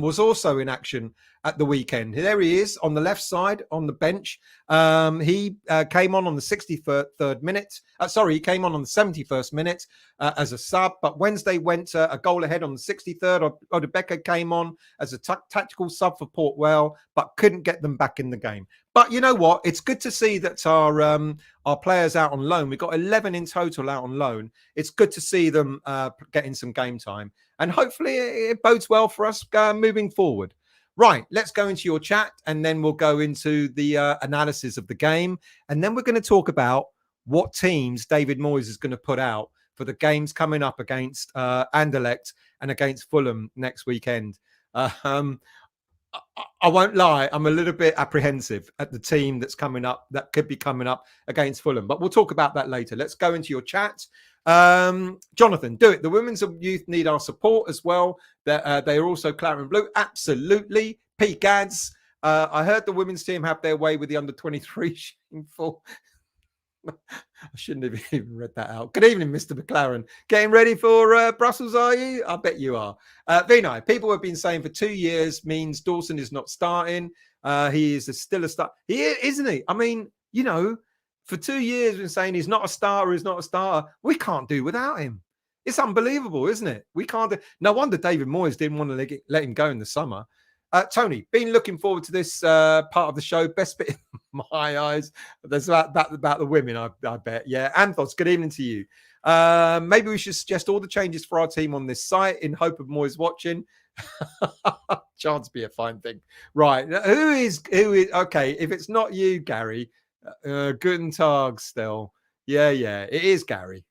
was also in action at the weekend. There he is on the left side on the bench. He came on the 63rd minute. He came on the 71st minute as a sub. But Wednesday went a goal ahead on the 63rd. Odebeko came on as a tactical sub for Port Vale, but couldn't get them back in the game. But you know what? It's good to see that our players out on loan. We've got 11 in total out on loan. It's good to see them getting some game time. And hopefully it bodes well for us moving forward. Right, let's go into your chat and then we'll go into the analysis of the game. And then we're going to talk about what teams David Moyes is going to put out for the games coming up against Anderlecht and against Fulham next weekend. I won't lie, I'm a little bit apprehensive at the team that's coming up, that could be coming up against Fulham. But we'll talk about that later. Let's go into your chat. Jonathan, do it. The women's youth need our support as well. They are also claret and blue. Absolutely. P. Gads, I heard the women's team have their way with the under-23 shameful. I shouldn't have even read that out. Good evening, Mr. McLaren. Getting ready for Brussels, are you? I bet you are. Vinay, people have been saying for 2 years means Dawson is not starting. He is still a star. He is, isn't he? I mean, you know, for 2 years we've been saying he's not a starter, he's not a starter. We can't do without him. It's unbelievable, isn't it? We can't do. No wonder David Moyes didn't want to let him go in the summer. Tony, been looking forward to this part of the show. Best bit in my eyes. There's about the women, I bet. Yeah, Anthos, good evening to you. Maybe we should suggest all the changes for our team on this site in hope of Moyes watching. Chance be a fine thing. Right, who is okay, if it's not you, Gary, Guten Tag still. Yeah, it is Gary.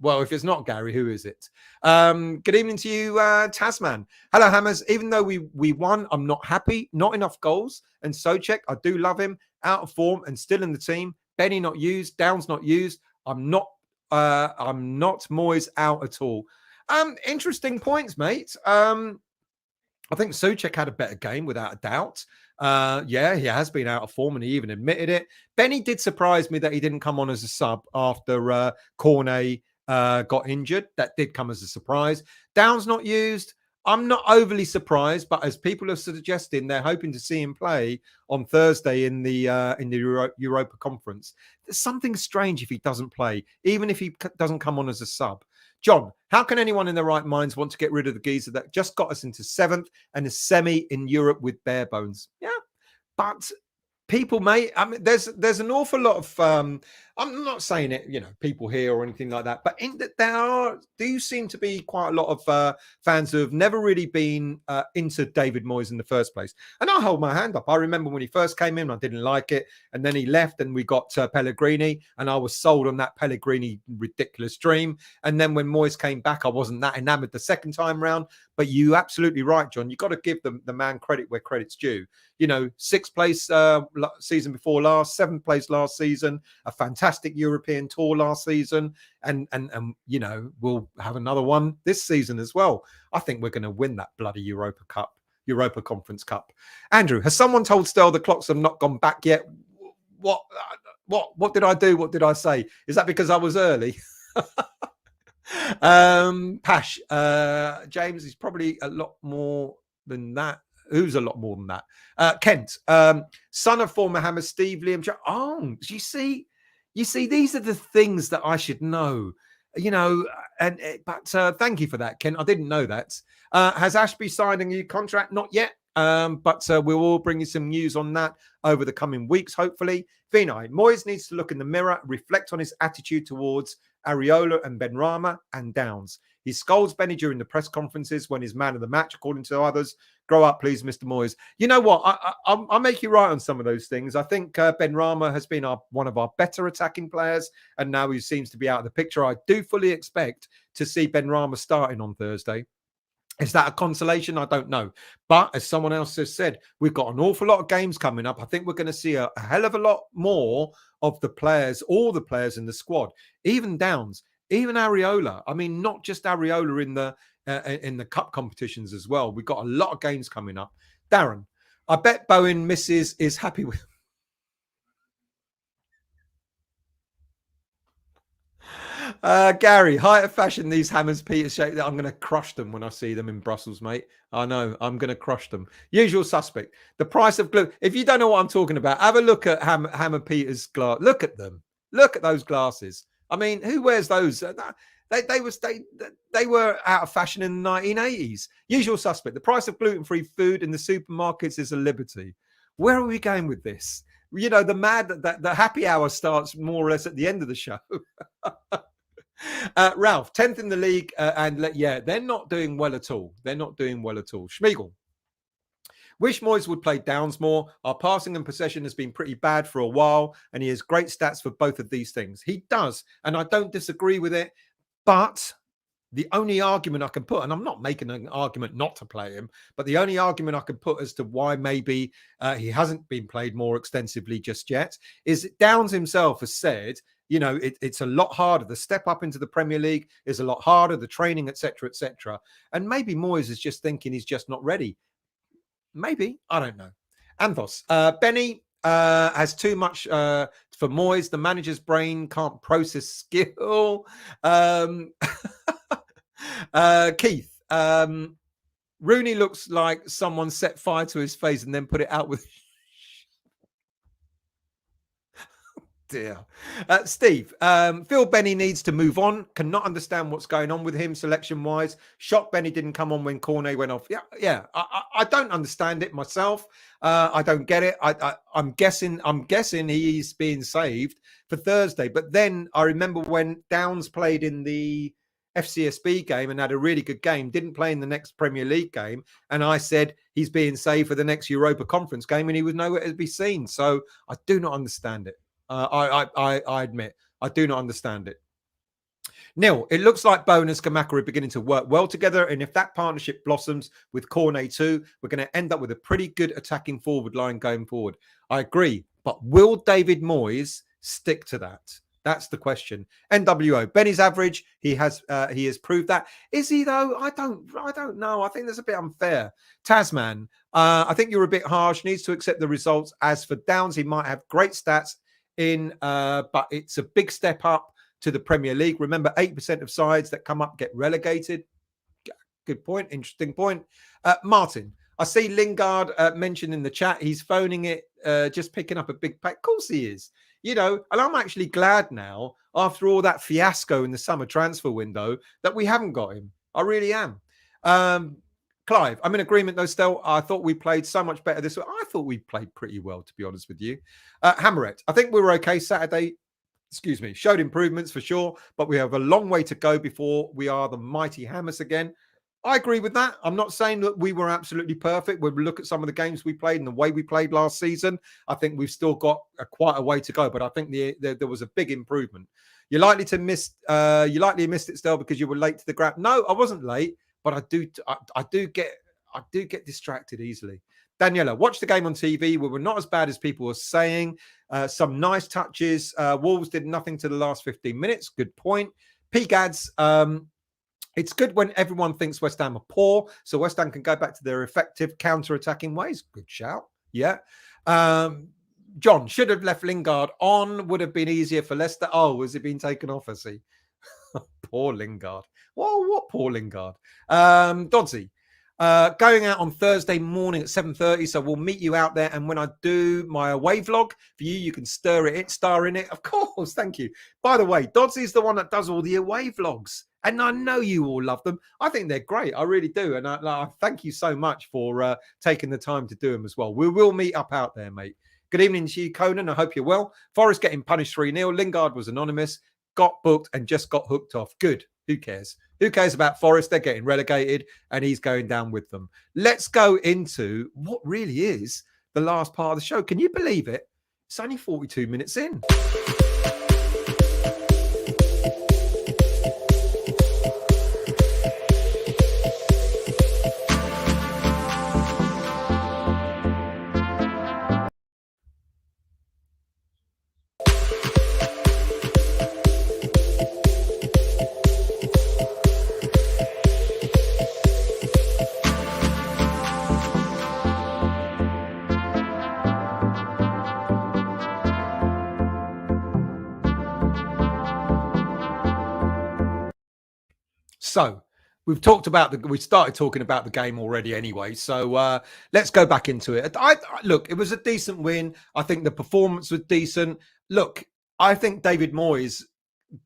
Well, if it's not Gary, who is it? Good evening to you, Tasman. Hello, Hammers. Even though we won, I'm not happy. Not enough goals. And Socek, I do love him. Out of form and still in the team. Benny not used. Downs not used. I'm not Moyes out at all. Interesting points, mate. I think Souček had a better game without a doubt. Yeah, he has been out of form and he even admitted it. Benny did surprise me that he didn't come on as a sub after Cornet got injured. That did come as a surprise. Downs not used. I'm not overly surprised, but as people are suggesting, they're hoping to see him play on Thursday in the Europa Conference. There's something strange if he doesn't play, even if he doesn't come on as a sub. John, how can anyone in their right minds want to get rid of the geezer that just got us into 7th and a semi in Europe with bare bones? Yeah, but people, mate, I mean, there's an awful lot of I'm not saying it, people here or anything like that, but in that there do seem to be quite a lot of fans who have never really been into David Moyes in the first place. And I hold my hand up. I remember when he first came in, I didn't like it, and then he left, and we got Pellegrini, and I was sold on that Pellegrini ridiculous dream. And then when Moyes came back, I wasn't that enamored the second time round. But you absolutely right, John. You've got to give the man credit where credit's due. 6th place season before last, 7th place last season, a fantastic European tour last season, and we'll have another one this season as well. I think we're going to win that bloody Europa Conference Cup. Andrew, has someone told Stel the clocks have not gone back yet? What did I do? What did I say? Is that because I was early? Pash, James is probably a lot more than that. Who's a lot more than that? Kent, son of former Hammer Steve, Liam. Oh, you see, these are the things that I should know, but thank you for that, Kent. I didn't know that. Has Ashby signed a new contract? Not yet. But we will bring you some news on that over the coming weeks, hopefully. Vinay, Moyes needs to look in the mirror, reflect on his attitude towards Areola and Benrahma and Downs. He scolds Benny during the press conferences when he's man of the match, according to others. Grow up, please, Mr. Moyes. You know what? I'll make you right on some of those things. I think Benrahma has been one of our better attacking players, and now he seems to be out of the picture. I do fully expect to see Benrahma starting on Thursday. Is that a consolation? I don't know. But as someone else has said, we've got an awful lot of games coming up. I think we're going to see a hell of a lot more of the players, all the players in the squad, even Downs, even Areola. I mean, not just Areola in the cup competitions as well. We've got a lot of games coming up. Darren, I bet Bowen Mrs. is happy with... Gary, height of fashion, these Hammers Peters shape. I'm going to crush them when I see them in Brussels, mate. I know, I'm going to crush them. Usual suspect. The price of glue. If you don't know what I'm talking about, have a look at Hammer Peters glass. Look at them. Look at those glasses. I mean, who wears those? They were out of fashion in the 1980s. Usual suspect. The price of gluten-free food in the supermarkets is a liberty. Where are we going with this? The happy hour starts more or less at the end of the show. Ralph, 10th in the league, they're not doing well at all. They're not doing well at all. Schmiegel, wish Moyes would play Downs more. Our passing and possession has been pretty bad for a while, and he has great stats for both of these things. He does, and I don't disagree with it, but the only argument I can put, and I'm not making an argument not to play him, but the only argument I can put as to why maybe he hasn't been played more extensively just yet is Downs himself has said, it's a lot harder. The step up into the Premier League is a lot harder, the training, etc., etc. And maybe Moyes is just thinking he's just not ready. Maybe. I don't know. Anthos. Benny has too much for Moyes. The manager's brain can't process skill. Keith. Rooney looks like someone set fire to his face and then put it out with... Dear. Steve, Phil Benny needs to move on. Cannot understand what's going on with him selection-wise. Shocked Benny didn't come on when Cornet went off. Yeah. I don't understand it myself. I don't get it. I'm guessing he's being saved for Thursday. But then I remember when Downs played in the FCSB game and had a really good game, didn't play in the next Premier League game, and I said he's being saved for the next Europa Conference game, and he was nowhere to be seen. So I do not understand it. I admit, I do not understand it. Neil, it looks like Bowen and Skamaka are beginning to work well together. And if that partnership blossoms with Cornet too, we're going to end up with a pretty good attacking forward line going forward. I agree. But will David Moyes stick to that? That's the question. NWO, Benny's average. He has proved that. Is he though? I don't know. I think that's a bit unfair. Tasman, I think you're a bit harsh. Needs to accept the results. As for Downs, he might have great stats but it's a big step up to the Premier League. Remember, 8% of sides that come up get relegated. Good point. Interesting point. Martin, I see Lingard mentioned in the chat. He's phoning it, just picking up a big pack. Of course he is. You know, and I'm actually glad now, after all that fiasco in the summer transfer window, that we haven't got him. I really am. Clive, I'm in agreement though, still. I thought we played so much better this week. I thought we played pretty well, to be honest with you. Hammerette, I think we were okay Saturday. Excuse me, showed improvements for sure, but we have a long way to go before we are the mighty Hammers again. I agree with that. I'm not saying that we were absolutely perfect. When we look at some of the games we played and the way we played last season, I think we've still got quite a way to go. But I think there was a big improvement. You're likely to miss. You likely missed it still because you were late to the grab. No, I wasn't late, but I do get distracted easily. Daniela, watch the game on TV. We were not as bad as people were saying. Some nice touches. Wolves did nothing to the last 15 minutes. Good point. P-Gads, it's good when everyone thinks West Ham are poor, so West Ham can go back to their effective counter-attacking ways. Good shout. Yeah. John, should have left Lingard on. Would have been easier for Leicester. Oh, has it been taken off, has he? Poor Lingard. Well, what poor Lingard? Dodsey, going out on Thursday morning at 7:30, so we'll meet you out there. And when I do my away vlog for you, you can star in it. Of course, thank you. By the way, Dodsey's the one that does all the away vlogs. And I know you all love them. I think they're great. I really do. And I thank you so much for taking the time to do them as well. We will meet up out there, mate. Good evening to you, Conan. I hope you're well. Forest getting punished 3-0. Lingard was anonymous, got booked and just got hooked off. Good. Who cares? Who cares about Forest? They're getting relegated and he's going down with them. Let's go into what really is the last part of the show. Can you believe it? It's only 42 minutes in. So we started talking about the game already anyway. So let's go back into it. Look, it was a decent win. I think the performance was decent. Look, I think David Moyes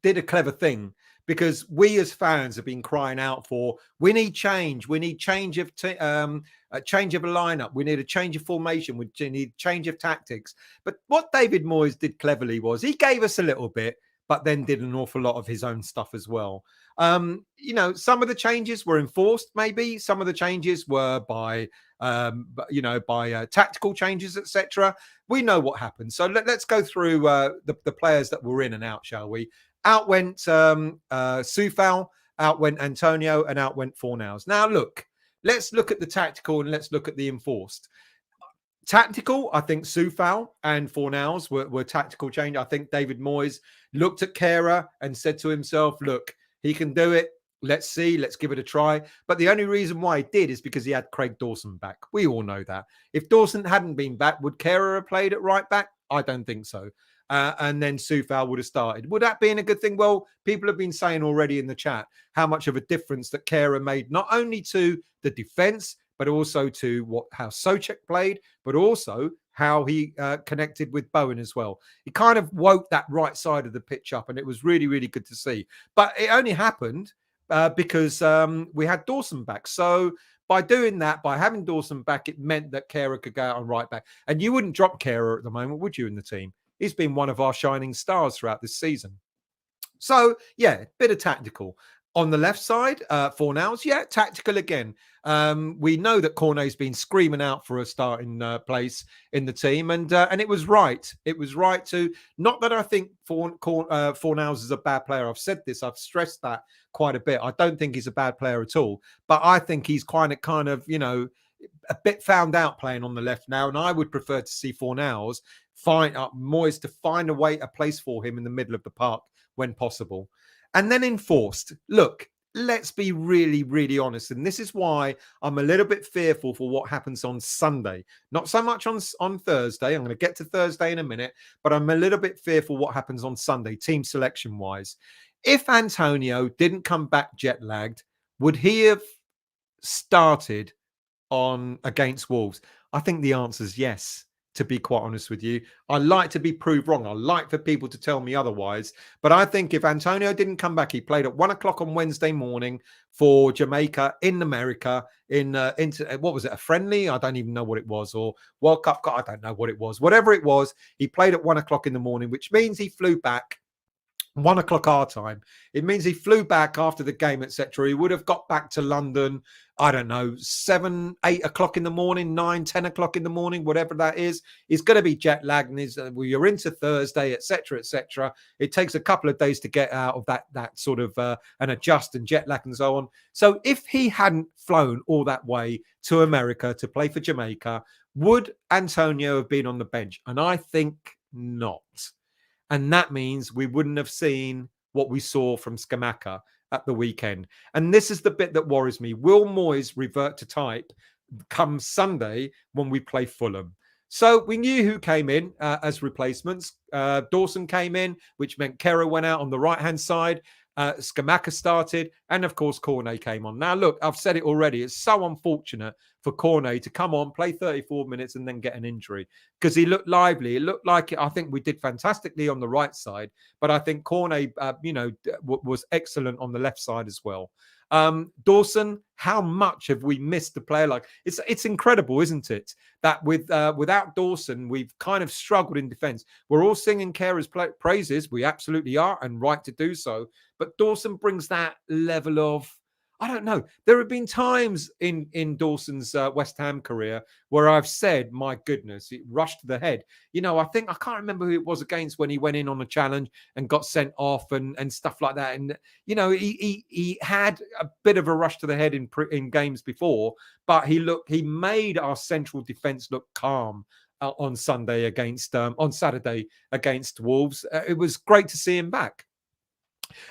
did a clever thing because we as fans have been crying out for, we need change. We need change of a change of a lineup. We need a change of formation. We need change of tactics. But what David Moyes did cleverly was he gave us a little bit, but then did an awful lot of his own stuff as well. Some of the changes were enforced, maybe. Some of the changes were by tactical changes, etc. We know what happened. So let's go through the players that were in and out, shall we? Out went Soufal, out went Antonio, and out went Fornals. Now, look, let's look at the tactical and let's look at the enforced. Tactical, I think Soufal and Fornals were tactical change. I think David Moyes looked at Kehrer and said to himself, look, he can do it. Let's see. Let's give it a try. But the only reason why he did is because he had Craig Dawson back. We all know that. If Dawson hadn't been back, would Kehrer have played at right back? I don't think so. And then Soufal would have started. Would that be a good thing? Well, people have been saying already in the chat how much of a difference that Kehrer made, not only to the defence, but also to how Souček played, but also how he connected with Bowen as well. He kind of woke that right side of the pitch up, and it was really, really good to see. But it only happened because we had Dawson back. So by doing that, by having Dawson back, it meant that Kehrer could go out on right back. And you wouldn't drop Kehrer at the moment, would you, in the team? He's been one of our shining stars throughout this season. So, yeah, bit of tactical. On the left side, Fornals, yeah, tactical again. We know that Cornet's been screaming out for a starting place in the team, and it was right. It was right to, not that I think Fornals is a bad player. I've said this, I've stressed that quite a bit. I don't think he's a bad player at all, but I think he's kind of, a bit found out playing on the left now, and I would prefer to see Fornals find Moyes to find a place for him in the middle of the park when possible. And then enforced. Look, let's be really, really honest. And this is why I'm a little bit fearful for what happens on Sunday. Not so much on Thursday. I'm going to get to Thursday in a minute, but I'm a little bit fearful what happens on Sunday, team selection wise. If Antonio didn't come back jet lagged, would he have started on against Wolves? I think the answer is yes, to be quite honest with you. I like to be proved wrong. I like for people to tell me otherwise. But I think if Antonio didn't come back, he played at 1 o'clock on Wednesday morning for Jamaica in America into what was it, a friendly? I don't even know what it was, or World Cup. I don't know what it was. Whatever it was, he played at 1 o'clock in the morning, which means he flew back 1 o'clock our time. It means he flew back after the game, etc. He would have got back to London, I don't know, 7, 8 o'clock in the morning, 9, 10 o'clock in the morning, whatever that is. He's going to be jet lagged, and you're into Thursday, etc., etc. It takes a couple of days to get out of that sort of and adjust and jet lag and so on. So if he hadn't flown all that way to America to play for Jamaica, would Antonio have been on the bench? And I think not. And that means we wouldn't have seen what we saw from Scamacca at the weekend. And this is the bit that worries me. Will Moyes revert to type come Sunday when we play Fulham? So we knew who came in as replacements. Dawson came in, which meant Kera went out on the right-hand side. Scamacca started, and of course Cornet came on. Now look, I've said it already, it's so unfortunate for Cornet to come on, play 34 minutes and then get an injury, because he looked lively. It looked like I think we did fantastically on the right side, but I think Cornet was excellent on the left side as well. Dawson, how much have we missed the player? Like it's incredible, isn't it, that without Dawson we've kind of struggled in defense. We're all singing Kera's praises, we absolutely are, and right to do so, but Dawson brings that level of, I don't know. There have been times in Dawson's West Ham career where I've said, my goodness, it rushed to the head. You know, I can't remember who it was against when he went in on a challenge and got sent off and stuff like that. And, you know, he had a bit of a rush to the head in games before, but he made our central defence look calm on Saturday against Wolves. It was great to see him back.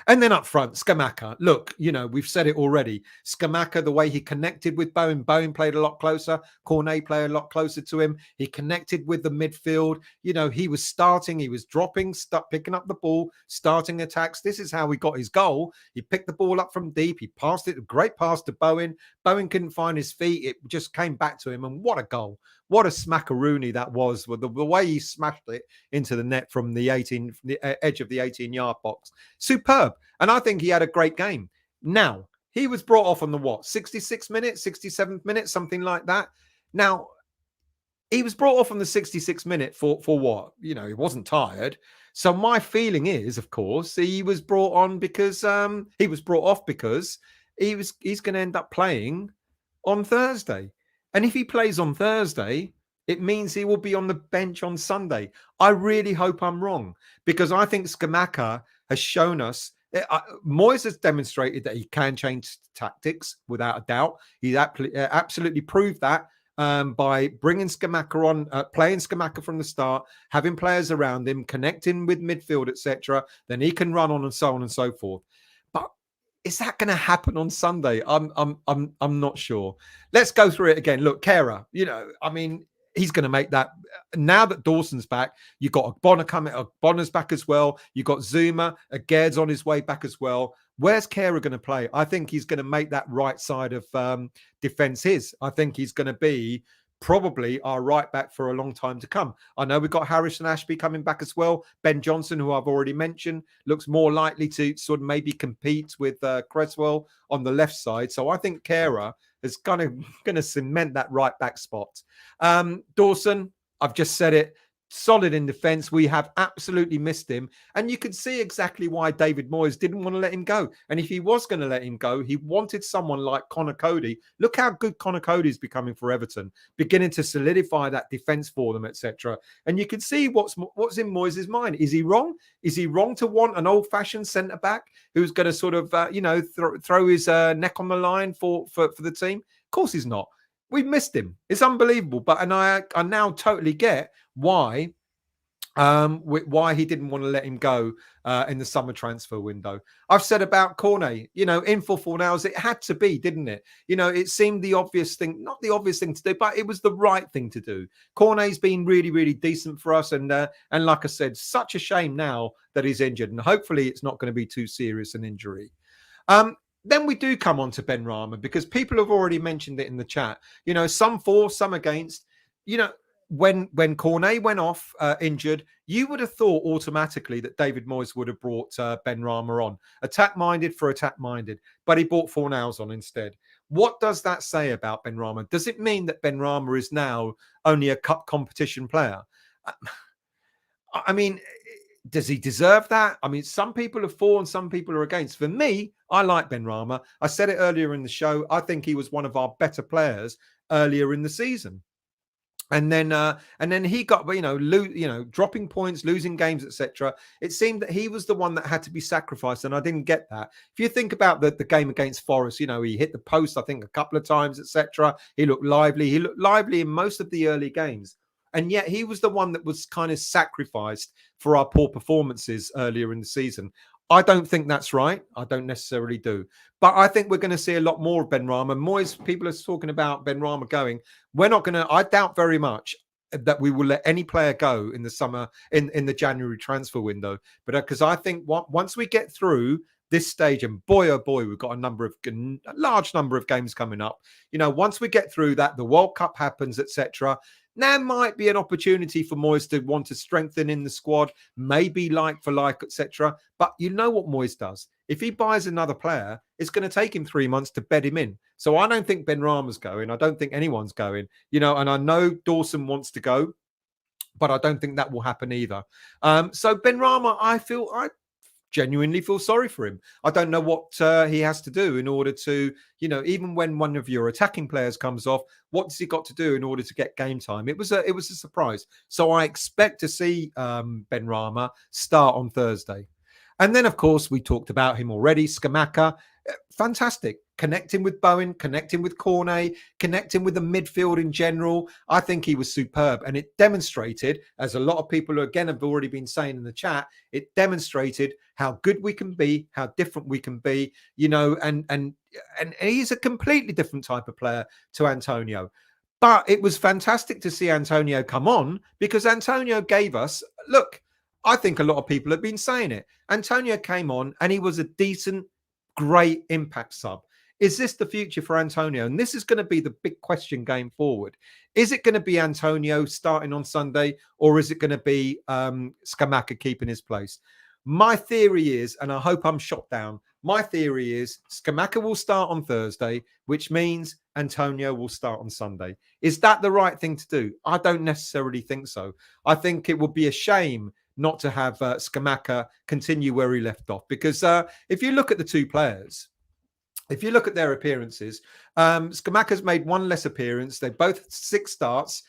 And then up front, Scamacca. Look, you know, we've said it already. Scamacca, the way he connected with Bowen. Bowen played a lot closer. Cornet played a lot closer to him. He connected with the midfield. You know, he was starting, he was dropping, picking up the ball, starting attacks. This is how he got his goal. He picked the ball up from deep. He passed it, a great pass to Bowen. Bowen couldn't find his feet. It just came back to him. And what a goal. What a smackaroonie that was, with the way he smashed it into the net from the edge of the 18-yard box. Superb. And I think he had a great game. Now, he was brought off on the 66th minute, 67th minute, something like that. Now, he was brought off on the 66th minute for what? You know, he wasn't tired. So my feeling is, of course, he was brought on because he's going to end up playing on Thursday. And if he plays on Thursday, it means he will be on the bench on Sunday. I really hope I'm wrong, because I think Scamacca has shown us, Moyes has demonstrated that he can change tactics without a doubt. He absolutely proved that by bringing Scamacca on, playing Scamacca from the start, having players around him, connecting with midfield, etc. Then he can run on and so on and so forth. But is that going to happen on Sunday? I'm not sure. Let's go through it again. Look, Kera, you know, I mean, he's going to make that. Now that Dawson's back, you've got Bonner coming. Bonner's back as well. You've got Zuma. Gaird's on his way back as well. Where's Kera going to play? I think he's going to make that right side of defence his. I think he's going to be probably our right back for a long time to come. I know we've got Harrison Ashby coming back as well. Ben Johnson, who I've already mentioned, looks more likely to sort of maybe compete with Cresswell on the left side. So I think Kera is going to cement that right back spot. Dawson, I've just said it, solid in defence. We have absolutely missed him. And you can see exactly why David Moyes didn't want to let him go. And if he was going to let him go, he wanted someone like Connor Cody. Look how good Connor Cody is becoming for Everton, beginning to solidify that defence for them, etc. And you can see what's in Moyes' mind. Is he wrong? Is he wrong to want an old-fashioned centre-back who's going to sort of, throw his neck on the line for the team? Of course he's not. We missed him. It's unbelievable. I now totally get why he didn't want to let him go in the summer transfer window. I've said about Cornet, in for 4 hours, it had to be, didn't it? It seemed the obvious thing, not the obvious thing to do, but it was the right thing to do. Cornet's been really, really decent for us. And like I said, such a shame now that he's injured. And hopefully it's not going to be too serious an injury. Then we do come on to Ben Rama, because people have already mentioned it in the chat. Some for, some against. When Cornet went off injured, you would have thought automatically that David Moyes would have brought Ben Rama on. Attack-minded for attack-minded. But he brought Fornals on instead. What does that say about Ben Rama? Does it mean that Ben Rama is now only a cup competition player? I mean, does he deserve that? I mean, some people are for and some people are against. For me, I like Ben Rama. I said it earlier in the show. I think he was one of our better players earlier in the season. And then he got, dropping points, losing games, etc. It seemed that he was the one that had to be sacrificed, and I didn't get that. If you think about the game against Forest, he hit the post, I think, a couple of times, etc. He looked lively. He looked lively in most of the early games. And yet he was the one that was kind of sacrificed for our poor performances earlier in the season. I don't think that's right. I don't necessarily do. But I think we're going to see a lot more of Ben Rama. Moyes, people are talking about Ben Rama going. We're not going to, I doubt very much that we will let any player go in the summer, in the January transfer window. But because I think once we get through this stage, and boy, oh boy, we've got a large number of games coming up. Once we get through that, the World Cup happens, etc. Now might be an opportunity for Moyes to want to strengthen in the squad, maybe like for like, etc. But you know what Moyes does? If he buys another player, it's going to take him 3 months to bed him in. So I don't think Ben Rama's going. I don't think anyone's going. And I know Dawson wants to go, but I don't think that will happen either. So Ben Rama, I genuinely feel sorry for him. I don't know what he has to do in order to, even when one of your attacking players comes off, what's he got to do in order to get game time? It was a surprise. So I expect to see Ben Rama start on Thursday. And then, of course, we talked about him already. Scamacca, fantastic. Connecting with Bowen, connecting with Cornet, connecting with the midfield in general. I think he was superb. And it demonstrated, as a lot of people again have already been saying in the chat, it demonstrated how good we can be, how different we can be, and he's a completely different type of player to Antonio. But it was fantastic to see Antonio come on, because Antonio gave us, look, I think a lot of people have been saying it. Antonio came on and he was a decent, great impact sub. Is this the future for Antonio? And this is going to be the big question going forward. Is it going to be Antonio starting on Sunday, or is it going to be Scamacca keeping his place? My theory is, and I hope I'm shot down, my theory is Scamacca will start on Thursday, which means Antonio will start on Sunday. Is that the right thing to do? I don't necessarily think so. I think it would be a shame not to have Scamacca continue where he left off. Because if you look at the two players, if you look at their appearances, Scamacca's made one less appearance. They both 6 starts.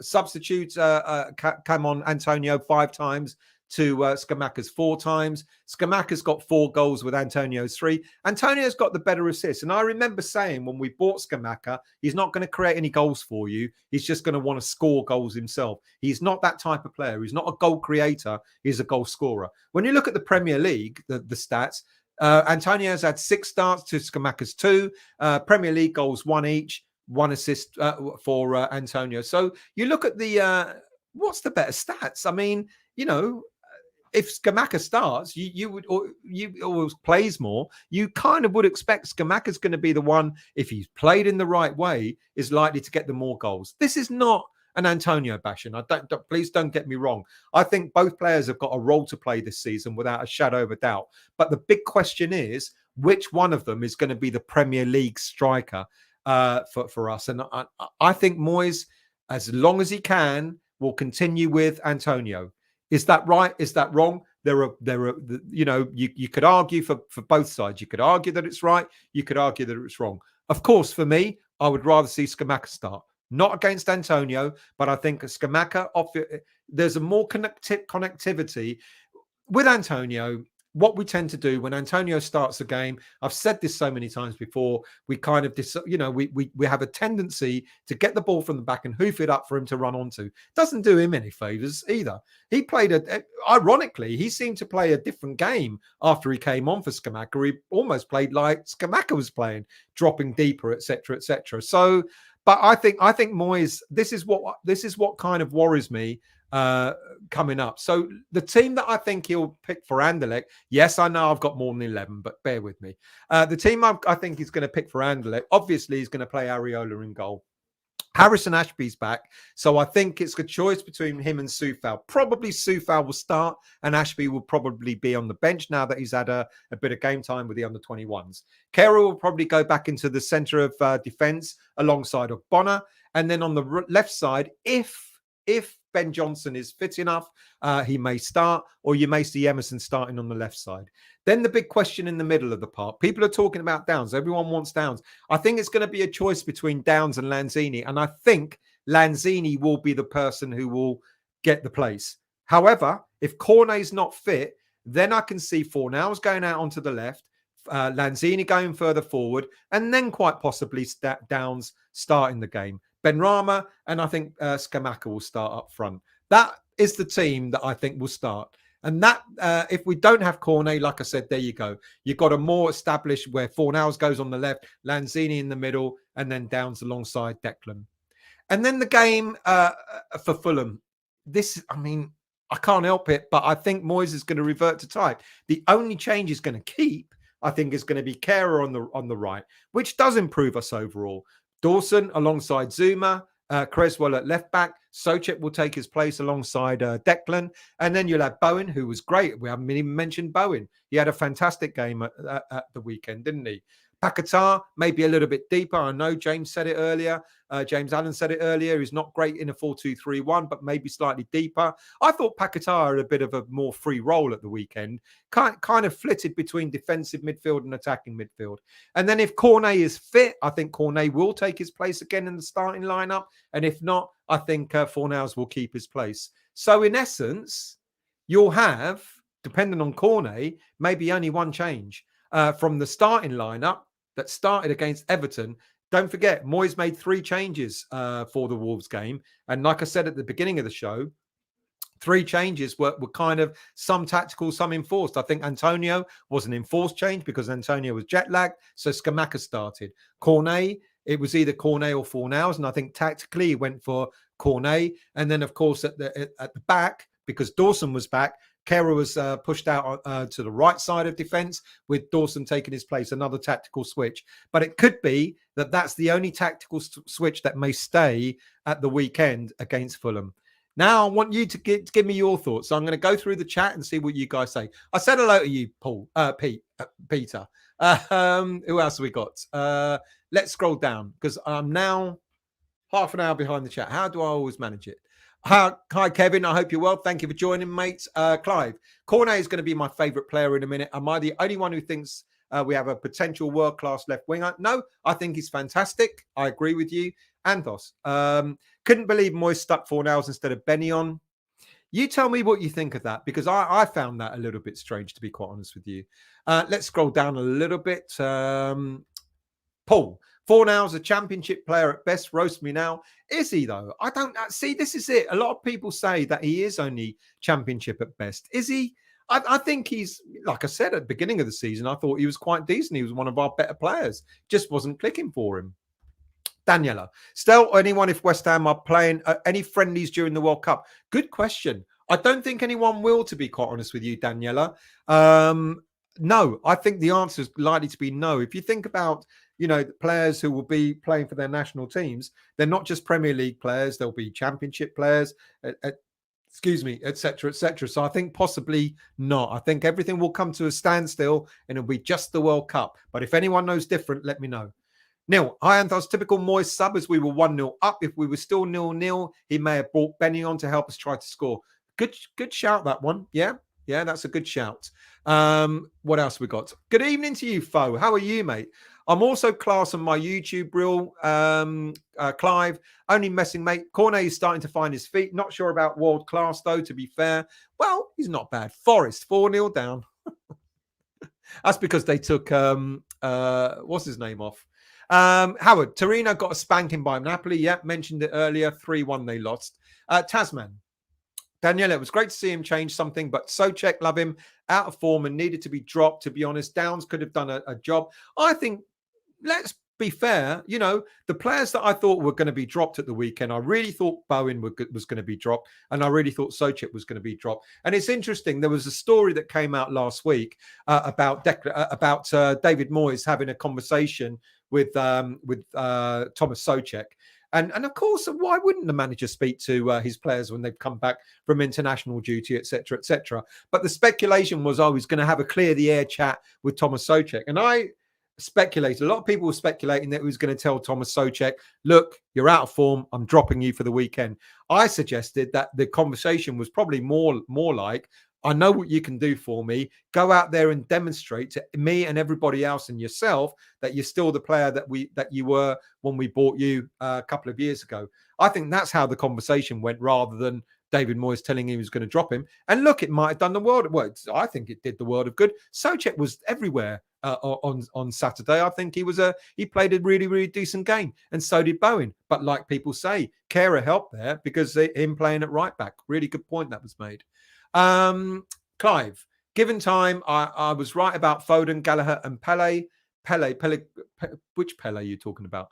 Substitutes come on Antonio 5 times to Scamacca's 4 times. Scamacca's got 4 goals with Antonio's 3. Antonio's got the better assists. And I remember saying when we bought Scamacca, he's not going to create any goals for you. He's just going to want to score goals himself. He's not that type of player. He's not a goal creator. He's a goal scorer. When you look at the Premier League, the stats, Antonio's had 6 starts to Scamacca's 2. Premier League goals 1 each, 1 assist for Antonio. So you look at the what's the better stats? I mean, if Scamacca starts, you always plays more. You kind of would expect Scamacca's going to be the one, if he's played in the right way, is likely to get the more goals. This is not an Antonio bashing. Please don't get me wrong. I think both players have got a role to play this season without a shadow of a doubt. But the big question is, which one of them is going to be the Premier League striker for us? And I think Moyes, as long as he can, will continue with Antonio. Is that right? Is that wrong? There are, you could argue for both sides. You could argue that it's right. You could argue that it's wrong. Of course, for me, I would rather see Scamacca start. Not against Antonio, but I think Scamacca, there's a more connectivity with Antonio. what we tend to do when Antonio starts a game, I've said this so many times before, we kind of, we have a tendency to get the ball from the back and hoof it up for him to run onto. Doesn't do him any favors either. He played, ironically, he seemed to play a different game after he came on for Scamacca. He almost played like Scamacca was playing, dropping deeper, etc., etc. So, but I think Moyes, this is what kind of worries me coming up. So the team that I think he'll pick for Anderlecht, yes, I know I've got more than 11, but bear with me. The team I think he's going to pick for Anderlecht, obviously, he's going to play Areola in goal. Harrison Ashby's back, so I think it's a choice between him and Soufal. Probably Soufal will start, and Ashby will probably be on the bench now that he's had a bit of game time with the under-21s. Kehrer will probably go back into the centre of defence alongside Ogbonna, and then on the left side, if Ben Johnson is fit enough, he may start, or you may see Emerson starting on the left side. Then the big question in the middle of the park. People are talking about Downs. Everyone wants Downs. I think it's going to be a choice between Downs and Lanzini, and I think Lanzini will be the person who will get the place. However, if Cornet's not fit, then I can see Fornals going out onto the left, Lanzini going further forward, and then quite possibly Downs starting the game. Benrahma, and I think Scamacca will start up front. That is the team that I think will start. And that, if we don't have Cornet, like I said, there you go. You've got a more established where Fornals goes on the left, Lanzini in the middle, and then Downs alongside Declan. And then the game for Fulham. I can't help it, but I think Moyes is going to revert to type. The only change he's going to keep, I think, is going to be Kehrer on the right, which does improve us overall. Dawson alongside Zuma, Creswell at left back. Soucek will take his place alongside Declan. And then you'll have Bowen, who was great. We haven't even mentioned Bowen. He had a fantastic game at the weekend, didn't he? Paquetá, maybe a little bit deeper. I know James said it earlier. James Allen said it earlier. He's not great in a 4-2-3-1, but maybe slightly deeper. I thought Paquetá had a bit of a more free role at the weekend, kind of flitted between defensive midfield and attacking midfield. And then if Cornet is fit, I think Cornet will take his place again in the starting lineup. And if not, I think Fornals will keep his place. So in essence, you'll have, depending on Cornet, maybe only one change from the starting lineup that started against Everton. Don't forget, Moyes made 3 changes for the Wolves game. And like I said at the beginning of the show, 3 changes were kind of some tactical, some enforced. I think Antonio was an enforced change because Antonio was jet lagged. So Scamacca started. Cornet, it was either Cornet or Fornals. And I think tactically he went for Cornet. And then, of course, at the back, because Dawson was back, Kehrer was pushed out to the right side of defence with Dawson taking his place, another tactical switch. But it could be that that's the only tactical switch that may stay at the weekend against Fulham. Now, I want you to give me your thoughts. So I'm going to go through the chat and see what you guys say. I said hello to you, Peter. Who else have we got? Let's scroll down because I'm now half an hour behind the chat. How do I always manage it? Hi, Kevin. I hope you're well. Thank you for joining, mates. Clive, Cornet is going to be my favourite player in a minute. Am I the only one who thinks we have a potential world-class left winger? No, I think he's fantastic. I agree with you. Anthos, couldn't believe Moyes stuck Fornals instead of Benny on. You tell me what you think of that, because I found that a little bit strange, to be quite honest with you. Let's scroll down a little bit. Paul, Fornals, a championship player at best. Roast me now. Is he, though? I don't see. This is it. A lot of people say that he is only championship at best. Is he? I think he's, like I said at the beginning of the season, I thought he was quite decent. He was one of our better players. Just wasn't clicking for him. Daniela, still anyone if West Ham are playing any friendlies during the World Cup? Good question. I don't think anyone will, to be quite honest with you, Daniela. No, I think the answer is likely to be no. If you think about, the players who will be playing for their national teams, they're not just Premier League players. There'll be Championship players, et cetera, et cetera. So I think possibly not. I think everything will come to a standstill and it'll be just the World Cup. But if anyone knows different, let me know. Neil, hi, Anthos. Typical Moyes sub as we were 1-0 up. If we were still 0-0, he may have brought Benny on to help us try to score. Good shout, that one. Yeah, that's a good shout. What else we got? Good evening to you, Fo. How are you, mate? I'm also class on my YouTube reel. Clive, only messing, mate. Cornet is starting to find his feet. Not sure about world class, though, to be fair. Well, he's not bad. Forest, 4-0 down. That's because they took what's his name off. Howard, Torino got a spanking by Napoli. Yeah, mentioned it earlier. 3-1 they lost. Tasman. Daniela, it was great to see him change something, but Souček, love him, out of form and needed to be dropped. To be honest, Downs could have done a job. I think, let's be fair, the players that I thought were going to be dropped at the weekend, I really thought Bowen was going to be dropped, and I really thought Souček was going to be dropped. And it's interesting, there was a story that came out last week about David Moyes having a conversation with Thomas Souček. And of course, why wouldn't the manager speak to his players when they've come back from international duty, etc., etc.? But the speculation was, he's going to have a clear the air chat with Thomas Souček. And I speculated, a lot of people were speculating that he was going to tell Thomas Souček, look, you're out of form, I'm dropping you for the weekend. I suggested that the conversation was probably more like, I know what you can do for me. Go out there and demonstrate to me and everybody else and yourself that you're still the player that you were when we bought you a couple of years ago. I think that's how the conversation went, rather than David Moyes telling him he was going to drop him. And look, it might have done the world. Well, I think it did the world of good. Souček was everywhere on Saturday. I think he played a really, really decent game, and so did Bowen. But like people say, Kehrer helped there because him playing at right back. Really good point that was made. Clive, given time, I was right about Foden, Gallagher, and Pele. Which Pele are you talking about?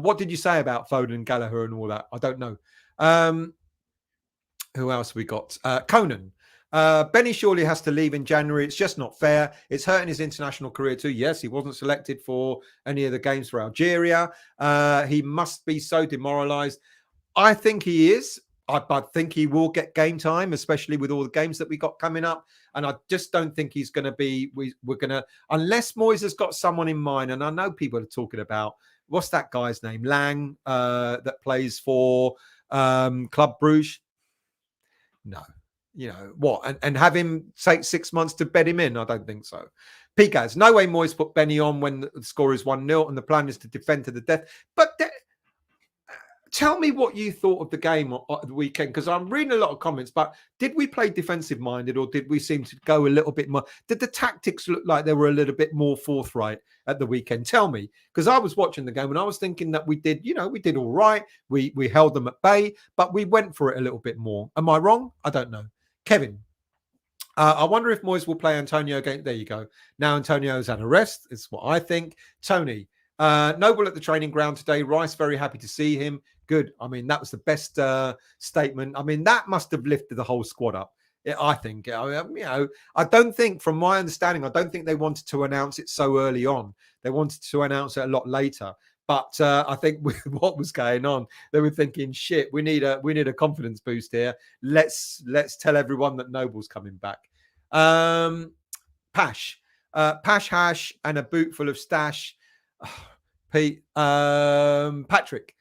What did you say about Foden, Gallagher, and all that? I don't know. Who else we got? Conan. Benny surely has to leave in January. It's just not fair. It's hurting his international career too. Yes, he wasn't selected for any of the games for Algeria. He must be so demoralised. I think he is. I think he will get game time, especially with all the games that we got coming up. And I just don't think he's going to be, we're going to, unless Moyes has got someone in mind. And I know people are talking about, what's that guy's name? Lang, that plays for Club Bruges. No, what? And have him take 6 months to bed him in? I don't think so. Picaz, no way Moyes put Benny on when the score is 1-0 and the plan is to defend to the death. But tell me what you thought of the game at the weekend, because I'm reading a lot of comments, but did we play defensive minded, or did we seem to go a little bit more? Did the tactics look like they were a little bit more forthright at the weekend? Tell me, because I was watching the game and I was thinking that we did all right. We held them at bay, but we went for it a little bit more. Am I wrong? I don't know. Kevin, I wonder if Moyes will play Antonio again. There you go. Now Antonio's had a rest. It's what I think. Tony, Noble at the training ground today. Rice, very happy to see him. Good. I mean, that was the best statement. I mean, that must have lifted the whole squad up. I think. I don't think, from my understanding, I don't think they wanted to announce it so early on. They wanted to announce it a lot later. But I think with what was going on, they were thinking, "Shit, we need a confidence boost here. Let's tell everyone that Noble's coming back." Pash hash, and a boot full of stash. Pete, Patrick,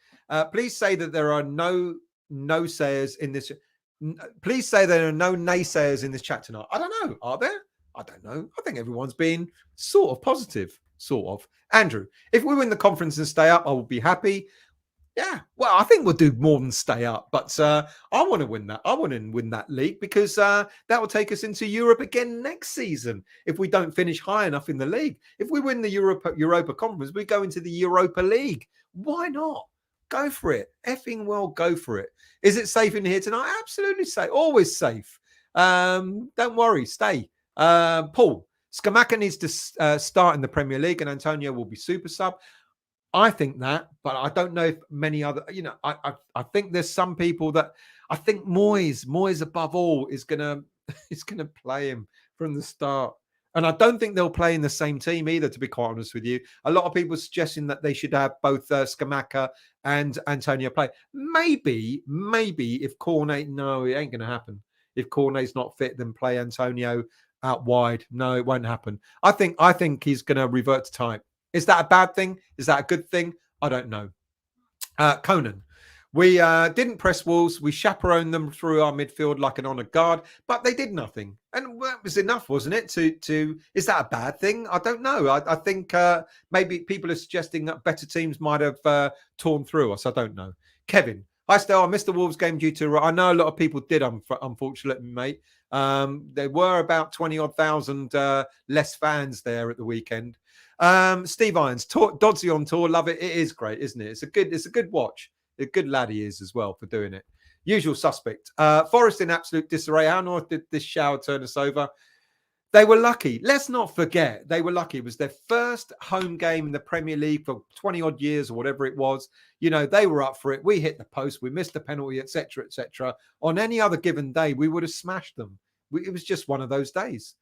please say that there are no naysayers in this. Please say there are no naysayers in this chat tonight. I don't know. Are there? I don't know. I think everyone's being sort of positive. Sort of. Andrew, if we win the conference and stay up, I will be happy. Yeah, well, I think we'll do more than stay up, but I want to win that. I want to win that league, because that will take us into Europe again next season if we don't finish high enough in the league. If we win the Europa Conference, we go into the Europa League. Why not? Go for it. Effing well, go for it. Is it safe in here tonight? Absolutely safe. Always safe. Don't worry. Stay. Paul, Scamacca needs to start in the Premier League, and Antonio will be super sub. I think that, but I don't know if many other, I think there's some people that I think Moyes above all is gonna play him from the start. And I don't think they'll play in the same team either, to be quite honest with you. A lot of people are suggesting that they should have both Scamacca and Antonio play. Maybe if Cornet, no, it ain't gonna happen. If Cornet's not fit, then play Antonio out wide. No, it won't happen. I think he's gonna revert to type. Is that a bad thing? Is that a good thing? I don't know. Conan, we didn't press Wolves. We chaperoned them through our midfield like an honoured guard, but they did nothing. And that was enough, wasn't it? Is that a bad thing? I don't know. I think maybe people are suggesting that better teams might have torn through us. I don't know. Kevin, hi, Stel. I missed the Wolves game due to... I know a lot of people did, unfortunately, mate. There were about 20 odd thousand less fans there at the weekend. Steve Irons, Dodsey on tour, love it. It is great, isn't it? It's a good watch. A good lad he is as well for doing it. Usual suspect. Forest in absolute disarray. How on earth did this shower turn us over? They were lucky. Let's not forget, they were lucky. It was their first home game in the Premier League for 20 odd years or whatever it was. You know, they were up for it. We hit the post. We missed the penalty, etc., etc. On any other given day, we would have smashed them. It was just one of those days.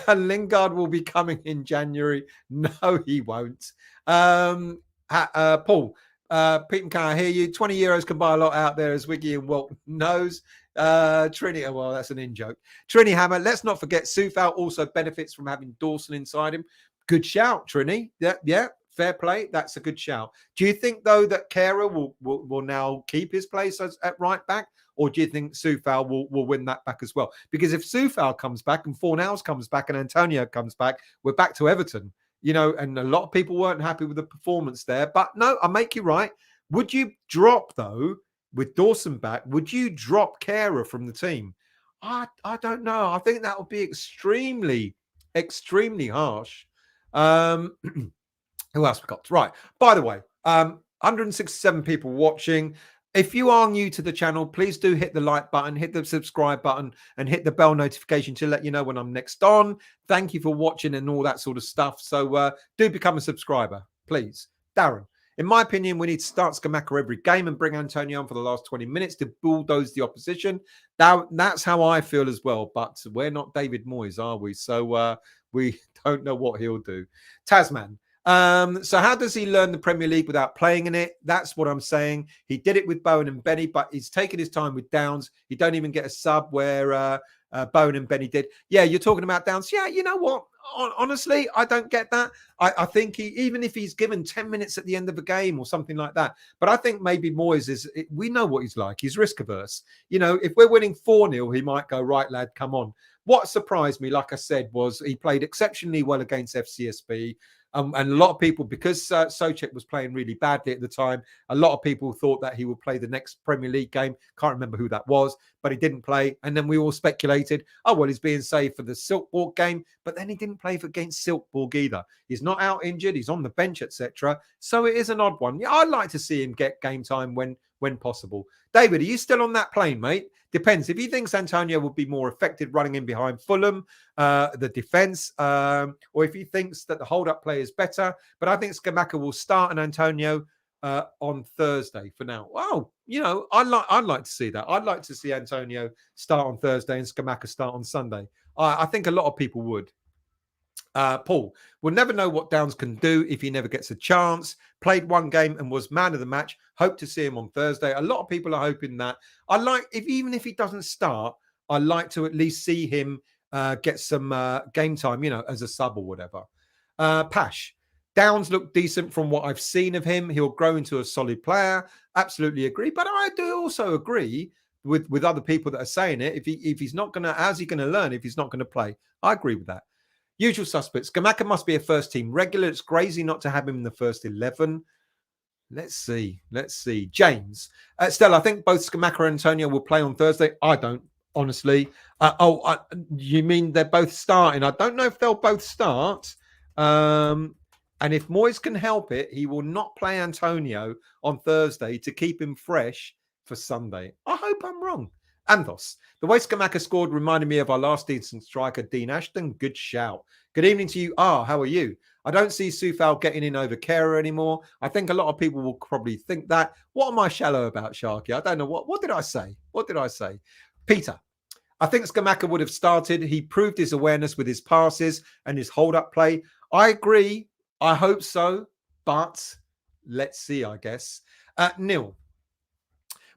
Lingard will be coming in January. No, he won't. Paul, Pete, can I hear you? 20 euros can buy a lot out there, as Wiggy and Walt knows. Trini, well, that's an in-joke. Trini Hammer, let's not forget Soufal also benefits from having Dawson inside him. Good shout, Trini. Yeah, fair play. That's a good shout. Do you think, though, that Kehrer will now keep his place at right back? Or do you think Soufal will win that back as well? Because if Soufal comes back and Fornals comes back and Antonio comes back, we're back to Everton. You know, and a lot of people weren't happy with the performance there. But no, I make you right. Would you drop, though, with Dawson back, would you drop Kehrer from the team? I don't know. I think that would be extremely, extremely harsh. Who else we got? Right. By the way, 167 people watching. If you are new to the channel, please do hit the like button, hit the subscribe button, and hit the bell notification to let you know when I'm next on. Thank you for watching and all that sort of stuff. So do become a subscriber, please. Darren, in my opinion, we need to start Scamacca every game and bring Antonio on for the last 20 minutes to bulldoze the opposition. That's how I feel as well. But we're not David Moyes, are we? So we don't know what he'll do. Tasman. So how does he learn the Premier League without playing in it? That's what I'm saying. He did it with Bowen and Benny, but he's taken his time with Downs. He don't even get a sub where Bowen and Benny did. Yeah, you're talking about Downs. Yeah, you know what? Honestly, I don't get that. I think even if he's given 10 minutes at the end of a game or something like that, but I think maybe Moyes we know what he's like. He's risk averse. You know, if we're winning 4-0, he might go, right, lad, come on. What surprised me, like I said, was he played exceptionally well against FCSB. And a lot of people, because Souček was playing really badly at the time, a lot of people thought that he would play the next Premier League game. Can't remember who that was, but he didn't play. And then we all speculated, oh, well, he's being saved for the Silkeborg game. But then he didn't play against Silkeborg either. He's not out injured. He's on the bench, etc. So it is an odd one. Yeah, I'd like to see him get game time when possible. David, are you still on that plane, mate? Depends. If he thinks Antonio would be more effective running in behind Fulham, the defence, or if he thinks that the hold-up play is better. But I think Scamacca will start and Antonio on Thursday for now. Wow, you know, I'd like to see that. I'd like to see Antonio start on Thursday and Scamacca start on Sunday. I think a lot of people would. Paul, we'll never know what Downs can do if he never gets a chance. Played one game and was man of the match. Hope to see him on Thursday. A lot of people are hoping that. Even if he doesn't start, I like to at least see him get some game time, you know, as a sub or whatever. Pash, Downs looked decent from what I've seen of him. He'll grow into a solid player. Absolutely agree. But I do also agree with other people that are saying it. If he's not going to, how's he going to learn if he's not going to play? I agree with that. Usual suspects. Scamacca must be a first-team regular. It's crazy not to have him in the first 11. Let's see. James. Stella, I think both Scamacca and Antonio will play on Thursday. I don't, honestly. You mean they're both starting? I don't know if they'll both start. And if Moyes can help it, he will not play Antonio on Thursday to keep him fresh for Sunday. I hope I'm wrong. Anthos, the way Scamacca scored reminded me of our last decent striker, Dean Ashton. Good shout. Good evening to you. How are you? I don't see Soufal getting in over Kehrer anymore. I think a lot of people will probably think that. What am I shallow about, Sharky? I don't know. What did I say? What did I say? Peter, I think Scamacca would have started. He proved his awareness with his passes and his hold-up play. I agree. I hope so. But let's see, I guess. Neil.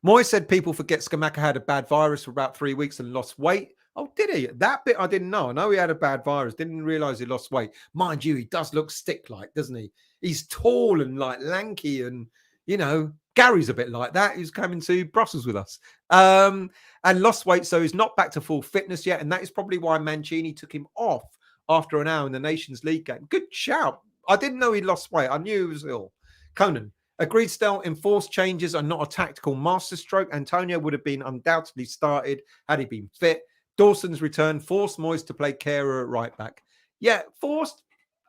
Moyes said people forget Scamacca had a bad virus for about 3 weeks and lost weight. Oh, did he? That bit I didn't know. I know he had a bad virus. Didn't realise he lost weight. Mind you, he does look stick-like, doesn't he? He's tall and like lanky and, you know, Gary's a bit like that. He's coming to Brussels with us. And lost weight, so he's not back to full fitness yet. And that is probably why Mancini took him off after an hour in the Nations League game. Good shout. I didn't know he lost weight. I knew he was ill. Conan. Agreed, Stel. Enforced changes are not a tactical masterstroke. Antonio would have been undoubtedly started had he been fit. Dawson's return forced Moyes to play Kehrer at right back. Yeah, forced.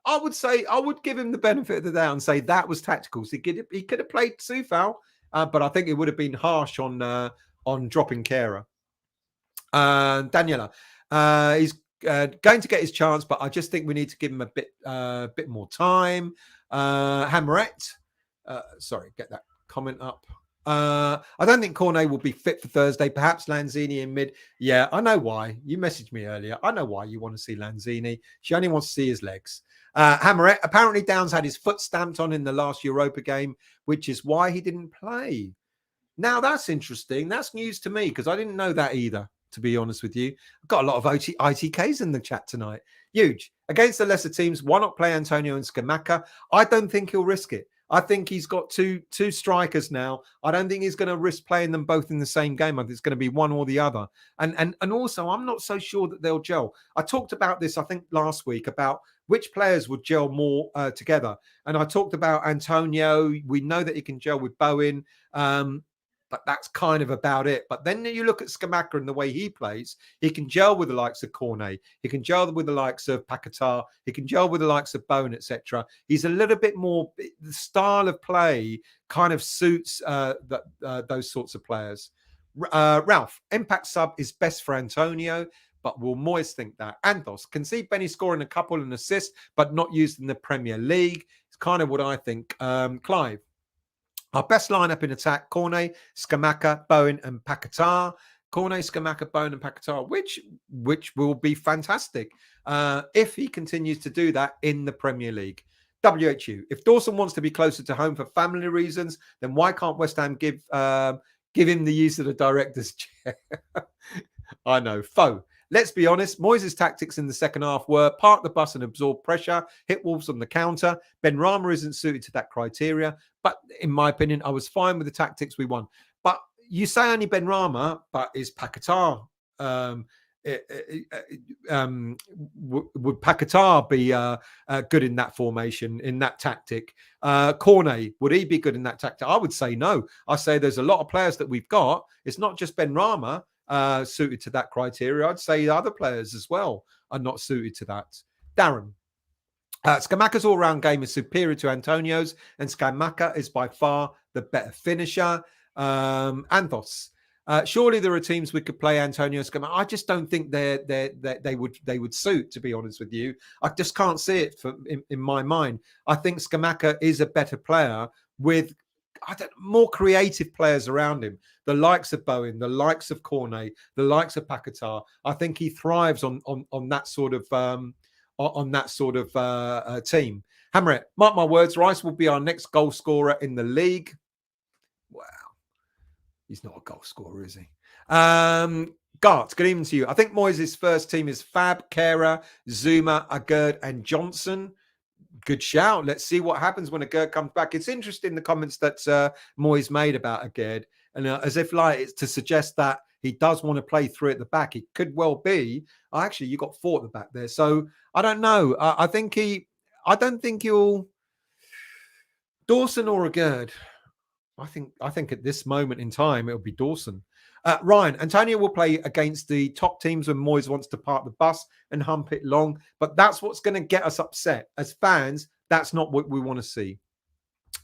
I would say I would give him the benefit of the doubt and say that was tactical. So he could have played Soufal, but I think it would have been harsh on dropping Kehrer. Daniela, he's going to get his chance, but I just think we need to give him a bit more time. Hammerette, sorry, get that comment up. I don't think Cornet will be fit for Thursday. Perhaps Lanzini in mid. Yeah, I know why. You messaged me earlier. I know why you want to see Lanzini. She only wants to see his legs. Hammerette, apparently Downs had his foot stamped on in the last Europa game, which is why he didn't play. Now, that's interesting. That's news to me because I didn't know that either, to be honest with you. I've got a lot of ITKs in the chat tonight. Huge. Against the lesser teams, why not play Antonio and Scamacca? I don't think he'll risk it. I think he's got two strikers now. I don't think he's going to risk playing them both in the same game. I think it's going to be one or the other. And also, I'm not so sure that they'll gel. I talked about this, I think, last week about which players would gel more together. And I talked about Antonio. We know that he can gel with Bowen. But that's kind of about it. But then you look at Scamacca and the way he plays, he can gel with the likes of Cornet. He can gel with the likes of Paquetá. He can gel with the likes of Bowen, etc. He's a little bit more, the style of play kind of suits those sorts of players. Ralph, impact sub is best for Antonio, but will Moyes think that? Anthos, can see Benny scoring a couple and assist, but not used in the Premier League. It's kind of what I think. Clive, our best lineup in attack: Cornet, Scamacca, Bowen, and Paquetá. Cornet, Scamacca, Bowen, and Paquetá, which will be fantastic if he continues to do that in the Premier League. WHU, if Dawson wants to be closer to home for family reasons, then why can't West Ham give him the use of the director's chair? I know. Foe. Let's be honest, Moyes' tactics in the second half were park the bus and absorb pressure, hit Wolves on the counter. Benrahma isn't suited to that criteria. But in my opinion, I was fine with the tactics we won. But you say only Benrahma, but is Paquetá? Would Paquetá be good in that formation, in that tactic? Cornet, would he be good in that tactic? I would say no. I say there's a lot of players that we've got. It's not just Benrahma suited to that criteria. I'd say other players as well are not suited to that. Darren, Scamacca's all-round game is superior to Antonio's, and Scamacca is by far the better finisher. Anthos, surely there are teams we could play Antonio Scamacca. I just don't think they would suit, to be honest with you. I just can't see it in my mind. I think Scamacca is a better player with more creative players around him, the likes of Bowen, the likes of Cornet, the likes of Paquetá. I think he thrives on that sort of team. Hammerette, mark my words, Rice will be our next goal scorer in the league. Wow, he's not a goal scorer, is he? Gart, good evening to you. I think Moyes' first team is Fab, Kehrer, Zuma, Agerd, and Johnson. Good shout. Let's see what happens when Agerd comes back. It's interesting the comments that Moyes made about Agerd, and as if like it's to suggest that he does want to play three at the back. It could well be. Actually, you got four at the back there, so I don't know. I don't think he'll Dawson or Agerd. I think at this moment in time it'll be Dawson. Ryan, Antonio will play against the top teams when Moyes wants to park the bus and hump it long, but that's what's going to get us upset. As fans, that's not what we want to see.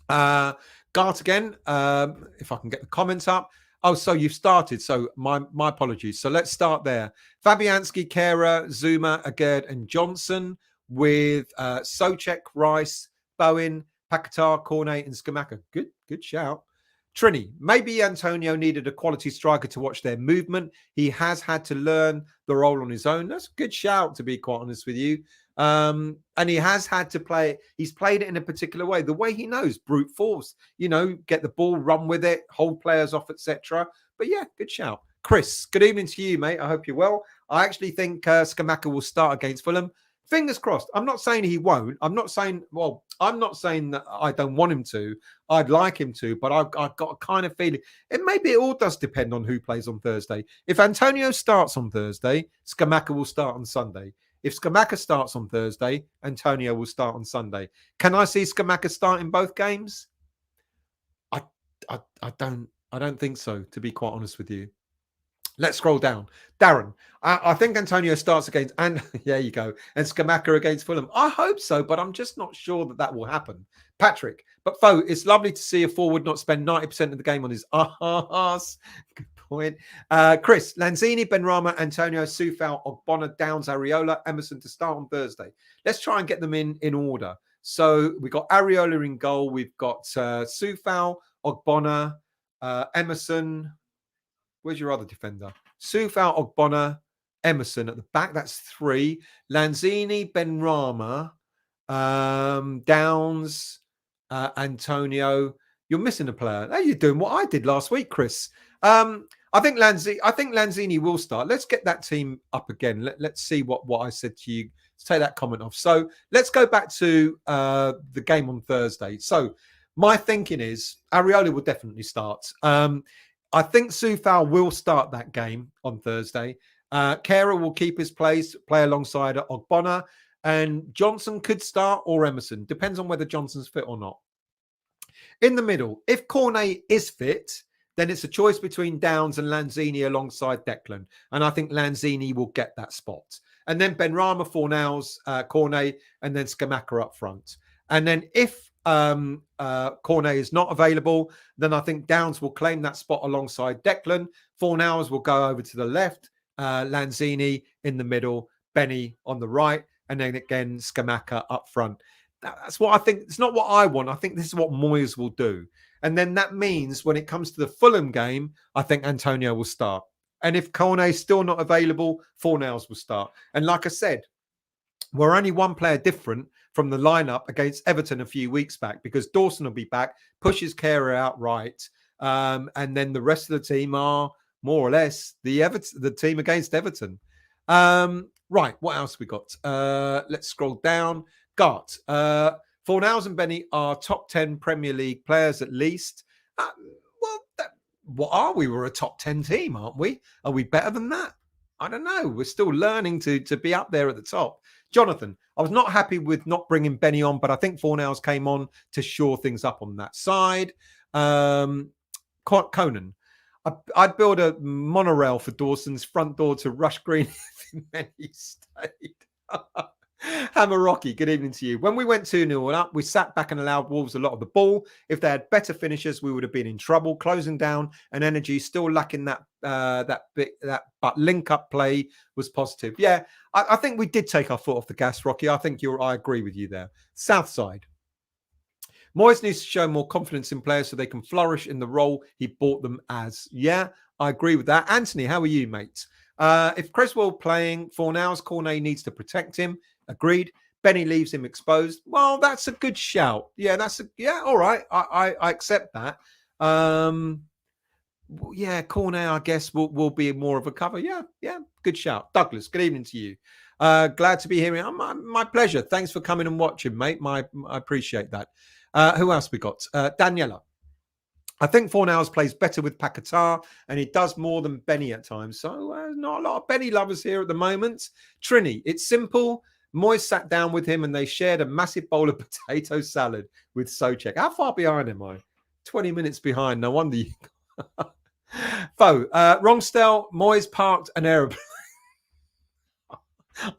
Gart again, if I can get the comments up. Oh, so you've started. So my apologies. So let's start there. Fabianski, Kehrer, Zuma, Agerd, and Johnson with Souček, Rice, Bowen, Paquetá, Cornet, and Scamacca. Good shout. Trini, maybe Antonio needed a quality striker to watch their movement. He has had to learn the role on his own. That's a good shout, to be quite honest with you. And he has had to play. He's played it in a particular way, the way he knows, brute force. Get the ball, run with it, hold players off, etc. But yeah, good shout. Chris, good evening to you, mate. I hope you're well. I actually think Scamacca will start against Fulham. Fingers crossed. I'm not saying he won't. I'm not saying that I don't want him to. I'd like him to, but I've got a kind of feeling maybe it all does depend on who plays on Thursday. If Antonio starts on Thursday, Scamacca will start on Sunday. If Scamacca starts on Thursday, Antonio will start on Sunday. Can I see Scamacca start in both games? I don't think so, to be quite honest with you. Let's scroll down. Darren, I think Antonio starts against, and there you go, and Scamacca against Fulham. I hope so, but I'm just not sure that that will happen. Patrick, but Fo, it's lovely to see a forward not spend 90% of the game on his ass. Good point. Chris, Lanzini, Benrahma, Antonio, Soufal, Ogbonna, Downs, Areola, Emerson to start on Thursday. Let's try and get them in order. So we've got Areola in goal. We've got Soufal, Ogbonna, Emerson. Where's your other defender? Soufal, Ogbonna, Emerson at the back. That's 3. Lanzini, Benrahma, Downs, Antonio. You're missing a player. Are you doing what I did last week, Chris? I think Lanzini will start. Let's get that team up again. Let's see what I said to you. Let's take that comment off. So let's go back to the game on Thursday. So my thinking is Areola will definitely start. I think Soufal will start that game on Thursday. Kehrer will keep his place, play alongside Ogbonna, and Johnson could start or Emerson. Depends on whether Johnson's fit or not. In the middle, if Cornet is fit, then it's a choice between Downs and Lanzini alongside Declan. And I think Lanzini will get that spot. And then Benrahma, Fornals, Cornet, and then Scamacca up front. And then if Cornet is not available, then I think Downs will claim that spot alongside Declan. Fornals will go over to the left, Lanzini in the middle, Benny on the right, and then again Scamacca up front. That's what I think. It's not what I want. I think this is what Moyes will do. And then that means when it comes to the Fulham game, I think Antonio will start. And if Cornet is still not available, Fornals will start. And like I said, we're only one player different from the lineup against Everton a few weeks back because Dawson will be back, pushes Kehrer out right. And then the rest of the team are more or less the team against Everton. Right, what else we got? Let's scroll down. Gart, Fornals and Benny are top 10 Premier League players at least. What are we? We're a top 10 team, aren't we? Are we better than that? I don't know. We're still learning to be up there at the top. Jonathan, I was not happy with not bringing Benny on, but I think Fornals came on to shore things up on that side. Conan, I'd build a monorail for Dawson's front door to Rush Green if Benny stayed. Hammer Rocky, good evening to you. When we went 2-0 up, we sat back and allowed Wolves a lot of the ball. If they had better finishers, we would have been in trouble. Closing down and energy, still lacking that but link-up play was positive. Yeah, I think we did take our foot off the gas, Rocky. I agree with you there. South side. Moyes needs to show more confidence in players so they can flourish in the role he bought them as. Yeah, I agree with that. Anthony, how are you, mate? If Creswell playing Fornals, Cornet needs to protect him. Agreed. Benny leaves him exposed. Well, that's a good shout. Yeah, all right. I accept that. Yeah, Cornet, I guess, will be more of a cover. Yeah, good shout. Douglas, good evening to you. Glad to be here. My pleasure. Thanks for coming and watching, mate. I appreciate that. Who else we got? Daniela. I think Fornals plays better with Paquetá, and he does more than Benny at times. So not a lot of Benny lovers here at the moment. Trini, it's simple. Moyes sat down with him and they shared a massive bowl of potato salad with Souček. How far behind am I? 20 minutes behind. No wonder you... Fo, Rongstel, Moyes parked an aeroplane.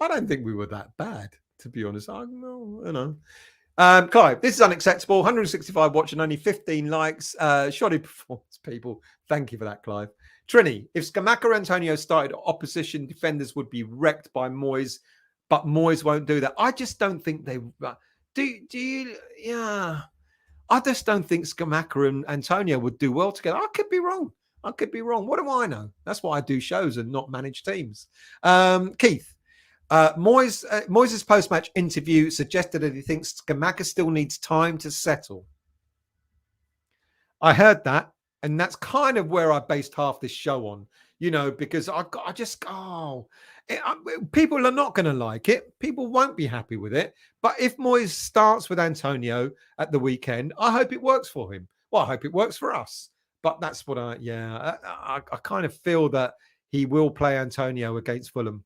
I don't think we were that bad, to be honest. I know. Clive, this is unacceptable. 165 watching, only 15 likes. Shoddy performance, people. Thank you for that, Clive. Trini, if Scamacca Antonio started, opposition defenders would be wrecked by Moyes, but Moyes won't do that. I just don't think they do. You? Yeah, I just don't think Scamacca and Antonio would do well together. I could be wrong. What do I know? That's why I do shows and not manage teams. Keith. Moyes' post-match interview suggested that he thinks Scamacca still needs time to settle. I heard that, and that's kind of where I based half this show on, because people are not going to like it. People won't be happy with it. But if Moyes starts with Antonio at the weekend, I hope it works for him. Well, I hope it works for us. But that's what I kind of feel that he will play Antonio against Fulham.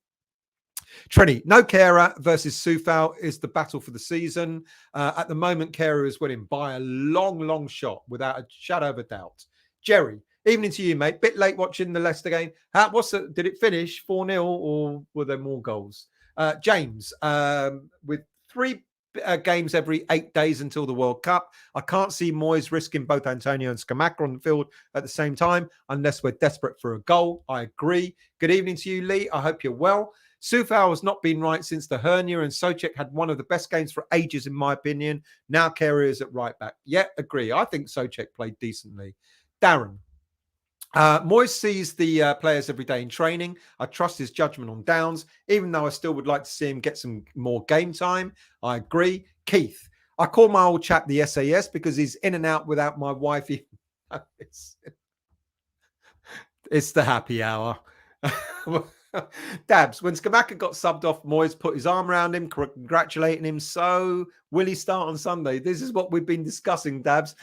Trini, no Kehrer versus Soufal is the battle for the season. At the moment, Kehrer is winning by a long, long shot without a shadow of a doubt. Jerry, Evening to you, mate. Bit late watching the Leicester game. Did it finish 4-0 or were there more goals? James, with three games every 8 days until the World Cup, I can't see Moyes risking both Antonio and Scamacca on the field at the same time unless we're desperate for a goal. I agree. Good evening to you, Lee. I hope you're well. Sufal has not been right since the hernia, and Souček had one of the best games for ages, in my opinion. Now Kehrer is at right back. Yeah, agree. I think Souček played decently. Darren. Moyes sees the players every day in training. I trust his judgment on downs, even though I still would like to see him get some more game time. I agree. Keith, I call my old chap the SAS because he's in and out without my wife. It's the happy hour. Dabs, when Scamacca got subbed off, Moyes put his arm around him, congratulating him. So, will he start on Sunday? This is what we've been discussing, Dabs.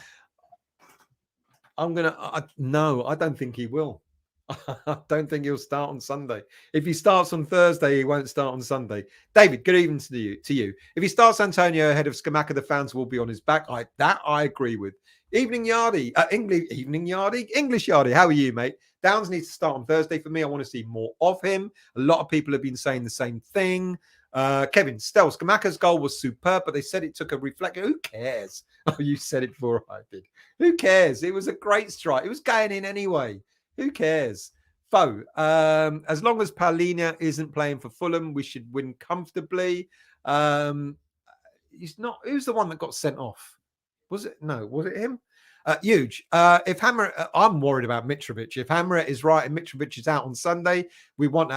No, I don't think he will. I don't think he'll start on Sunday. If he starts on Thursday, he won't start on Sunday. David, good evening to you. If he starts Antonio ahead of Scamacca, the fans will be on his back. I agree with. Evening Yardy, English Yardy. How are you, mate? Downs needs to start on Thursday for me. I want to see more of him. A lot of people have been saying the same thing. Kevin, Stel, Scamacca's goal was superb, but they said it took a reflection. Who cares? Oh, you said it before I did. Who cares? It was a great strike. It was going in anyway. Who cares? Foe, as long as Paulina isn't playing for Fulham, we should win comfortably. He's not. Who's the one that got sent off? Was it him? Huge. If Hammer, I'm worried about Mitrovic. If Hammer is right and Mitrovic is out on Sunday, we won't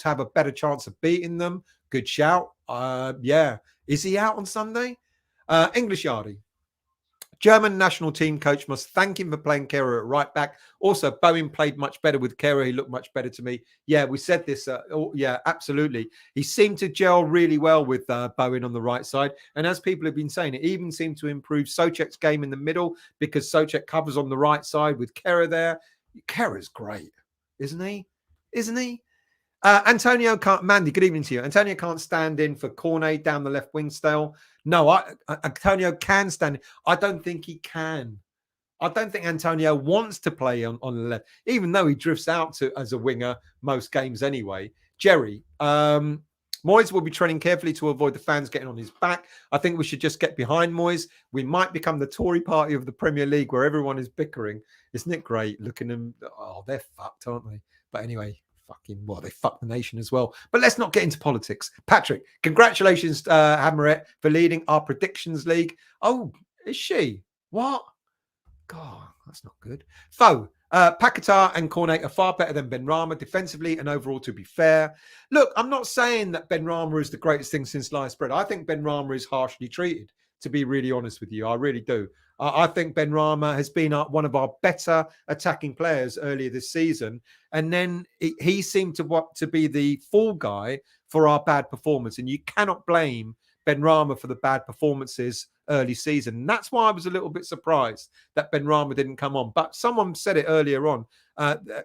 have a better chance of beating them. Good shout. Yeah. Is he out on Sunday? English Yardy. German national team coach must thank him for playing Kehrer at right back. Also, Bowen played much better with Kehrer. He looked much better to me. Yeah, we said this. Yeah, absolutely. He seemed to gel really well with Bowen on the right side. And as people have been saying, it even seemed to improve Souček's game in the middle because Souček covers on the right side with Kehrer there. Kehler's great, isn't he? Isn't he? Antonio can't. Mandy, good evening to you. Antonio can't stand in for Cornet down the left wing style. No, Antonio can stand. I don't think he can. I don't think Antonio wants to play on the left, even though he drifts out as a winger most games anyway. Jerry, Moyes will be training carefully to avoid the fans getting on his back. I think we should just get behind Moyes. We might become the Tory party of the Premier League where everyone is bickering. Isn't it great? Looking at them. Oh, they're fucked, aren't they? But anyway. They fuck the nation as well. But let's not get into politics. Patrick, congratulations, Hammerette, for leading our predictions league. Oh, is she? What? God, that's not good. Foe, Paquetá and Cornet are far better than Benrahma defensively and overall, to be fair. Look, I'm not saying that Benrahma is the greatest thing since sliced bread. I think Benrahma is harshly treated, to be really honest with you. I really do. I think Benrahma has been one of our better attacking players earlier this season. And then he seemed to be the fall guy for our bad performance. And you cannot blame Benrahma for the bad performances early season. And that's why I was a little bit surprised that Benrahma didn't come on. But someone said it earlier on.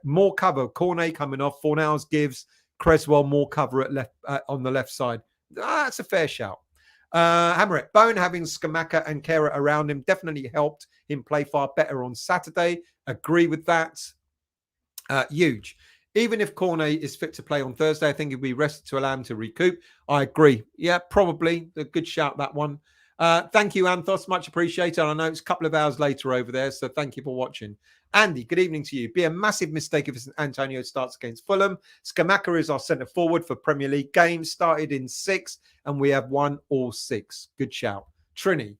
More cover. Cornet coming off. Fornals gives Creswell more cover on the left side. That's a fair shout. Hammerett, Bowen having Scamacca and Kehrer around him definitely helped him play far better on Saturday. Agree with that. Huge. Even if Cornet is fit to play on Thursday, I think he'll be rested to allow him to recoup. I agree. Yeah, probably. A good shout, that one. Thank you, Anthos. Much appreciated. I know it's a couple of hours later over there, so thank you for watching. Andy, good evening to you. Be a massive mistake if Antonio starts against Fulham. Scamacca is our centre forward for Premier League games. Started in 6, and we have won all 6. Good shout. Trini.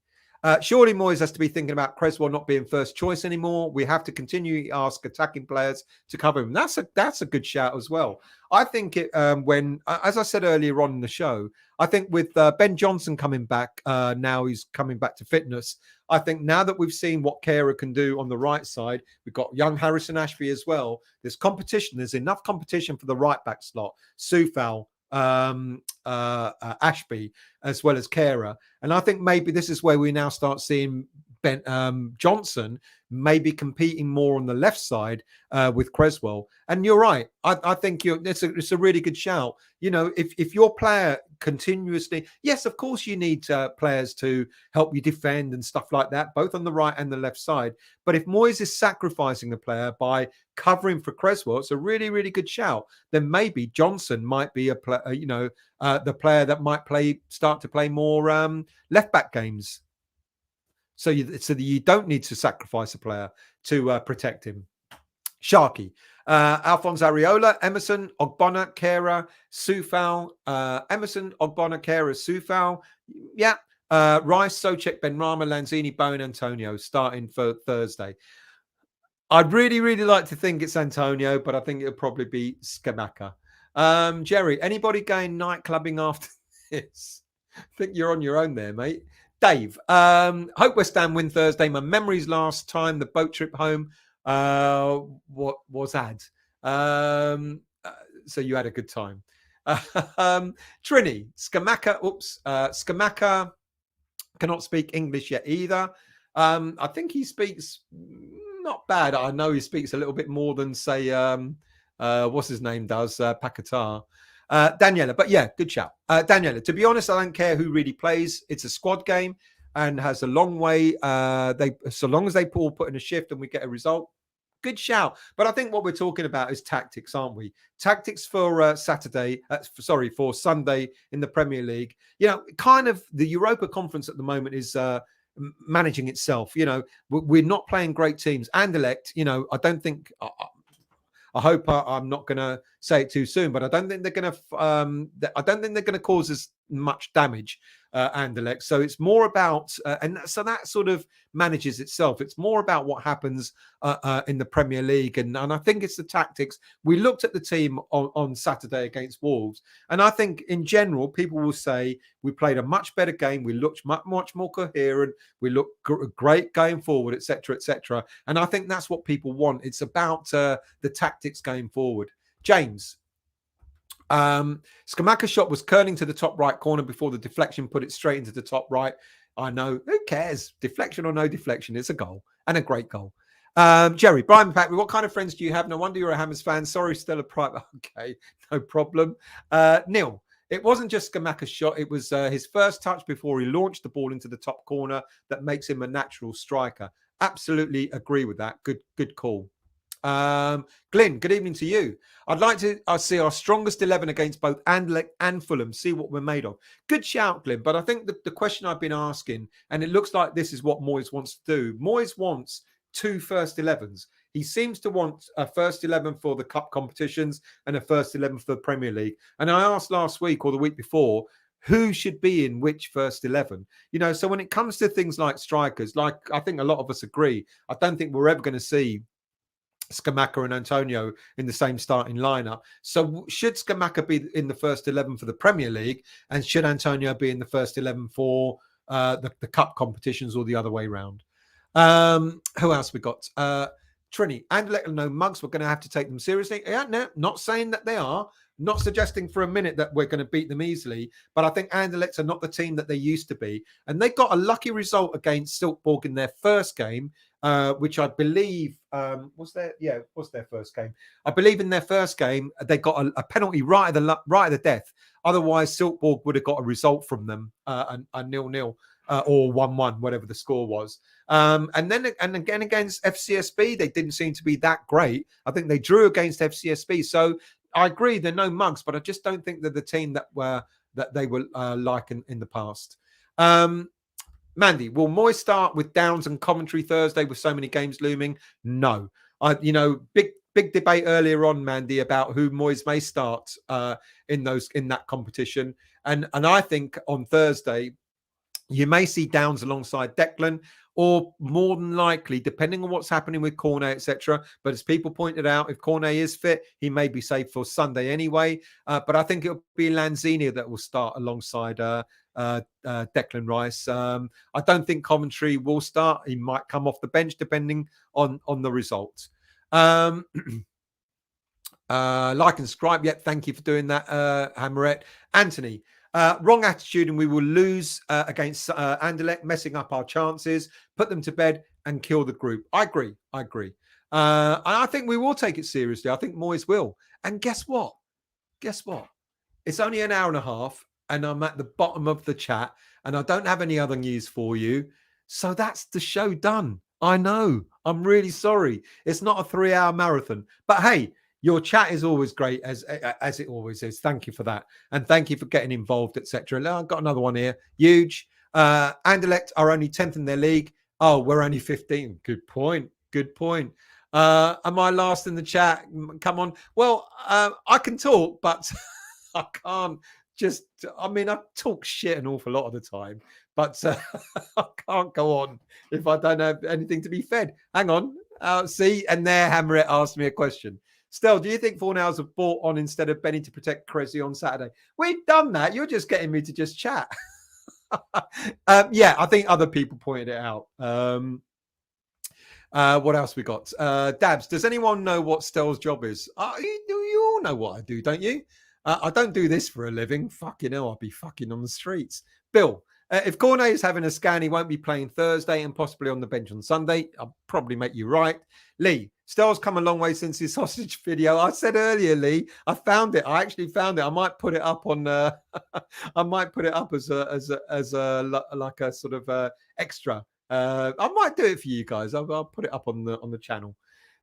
Surely Moyes has to be thinking about Creswell not being first choice anymore. We have to continue to ask attacking players to cover him. That's a good shout as well. I think as I said earlier on in the show, I think with Ben Johnson coming back, now he's coming back to fitness. I think now that we've seen what Kehrer can do on the right side, we've got young Harrison Ashby as well. There's competition. There's enough competition for the right back slot. Sufal, Ashby, as well as Kehrer. And I think maybe this is where we now start seeing Ben Johnson maybe competing more on the left side with Creswell. And you're right. I think it's a really good shout. You know, if your player continuously. Yes, of course, you need players to help you defend and stuff like that, both on the right and the left side. But if Moyes is sacrificing a player by covering for Cresswell, it's a really, really good shout. Then maybe Johnson might be the player that might start to play more left back games. So that you don't need to sacrifice a player to protect him. Sharky, Alphonse Areola, Emerson, Ogbonna, Kera, Soufal, Emerson, Ogbonna, Kera, Soufal. Yeah. Rice, Souček, Benrahma, Lanzini, Bowen, Antonio starting for Thursday. I'd really, really like to think it's Antonio, but I think it'll probably be Scamacca. Jerry, anybody going night clubbing after this? I think you're on your own there, mate. Dave, hope West Ham win Thursday. My memories last time, the boat trip home, what was ad? So you had a good time. Trini, Scamacca cannot speak English yet either. I think he speaks not bad. I know he speaks a little bit more than, say, what's his name does, Paquetá. Daniela, but yeah, good shout. Daniela, to be honest, I don't care who really plays. It's a squad game and has a long way. So long as they put in a shift and we get a result, good shout. But I think what we're talking about is tactics, aren't we? Tactics for for Sunday in the Premier League. Kind of the Europa Conference at the moment is managing itself. We're not playing great teams. Anderlecht, I don't think. I hope I'm not going to say it too soon, but I don't think they're going to. I don't think they're going to cause us much damage, Anderlecht. So it's more about, and so that sort of manages itself. It's more about what happens in the Premier League, and I think it's the tactics. We looked at the team on Saturday against Wolves, and I think in general people will say we played a much better game. We looked much more coherent. We looked great going forward, etc., etc. And I think that's what people want. It's about the tactics going forward. James. Scamacca's shot was curling to the top right corner before the deflection put it straight into the top right. I know, who cares? Deflection or no deflection, it's a goal and a great goal. Jerry, Brian Pack, what kind of friends do you have? No wonder you're a Hammers fan. Sorry, Stella Private. Okay, no problem. Neil, it wasn't just Scamacca's shot. It was his first touch before he launched the ball into the top corner that makes him a natural striker. Absolutely agree with that. Good call. Glenn, good evening to you. I'd like to see our strongest 11 against both Anderlecht and Fulham, see what we're made of. Good shout, Glenn, but I think the question I've been asking, and it looks like this is what Moyes wants to do. Moyes wants 2 first 11s. He seems to want a first 11 for the cup competitions and a first 11 for the Premier League. And I asked last week or the week before, who should be in which first 11? So when it comes to things like strikers, like I think a lot of us agree, I don't think we're ever going to see Scamacca and Antonio in the same starting lineup. So should Scamacca be in the first 11 for the Premier League, and should Antonio be in the first 11 for the cup competitions, or the other way around? Who else we got? Trini, Anderlecht and no mugs. We're going to have to take them seriously. Yeah, no, not saying that they are. Not suggesting for a minute that we're going to beat them easily, but I think Anderlecht are not the team that they used to be. And they got a lucky result against Silkeborg in their first game, which I believe was their first game. I believe in their first game they got a penalty right at the death. Otherwise, Silkeborg would have got a result from them, a 0-0 or 1-1, whatever the score was. And again against FCSB, they didn't seem to be that great. I think they drew against FCSB. So I agree, they're no mugs, but I just don't think they're the team that they were like in the past. Mandy, will Moyes start with Downs and Coventry Thursday with so many games looming? No. Big debate earlier on, Mandy, about who Moyes may start in that competition. And I think on Thursday, you may see Downs alongside Declan, or more than likely, depending on what's happening with Cornet, etc. But as people pointed out, if Cornet is fit, he may be safe for Sunday anyway. But I think it'll be Lanzini that will start alongside Declan Rice. I don't think Coventry will start. He might come off the bench depending on the results. Like and subscribe. Yet, thank you for doing that, Hammerette. Anthony. Wrong attitude, and we will lose against Anderlecht, messing up our chances, put them to bed and kill the group. I agree. And I think we will take it seriously. I think Moyes will. And guess what? It's only an hour and a half. and I'm at the bottom of the chat, and I don't have any other news for you. So that's the show done. I know. I'm really sorry. It's not a 3-hour marathon. But hey, your chat is always great, as it always is. Thank you for that. And thank you for getting involved, etc. I've got another one here. Huge. Anderlecht are only 10th in their league. Oh, we're only 15. Good point. Good point. Am I last in the chat? Come on. Well, I can talk, but I can't just, I mean, I talk shit an awful lot of the time, but I can't go on if I don't have anything to be fed. Hang on. See, and there Hammerette asked me a question. Stell, do you think Fornals have bought on instead of Benny to protect Cressy on Saturday? We've done that. You're just getting me to just chat. Yeah, I think other people pointed it out. What else we got? Dabs, does anyone know what Stell's job is? You all know what I do, don't you? I don't do this for a living. Fucking hell, I'll be fucking on the streets. Bill, if Cornet is having a scan, he won't be playing Thursday and possibly on the bench on Sunday. I'll probably make you right. Lee, Stell's come a long way since his sausage video. I said earlier, Lee, I found it. I actually found it. I might put it up on. I might put it up as a like a sort of extra. I might do it for you guys. I'll put it up on the channel.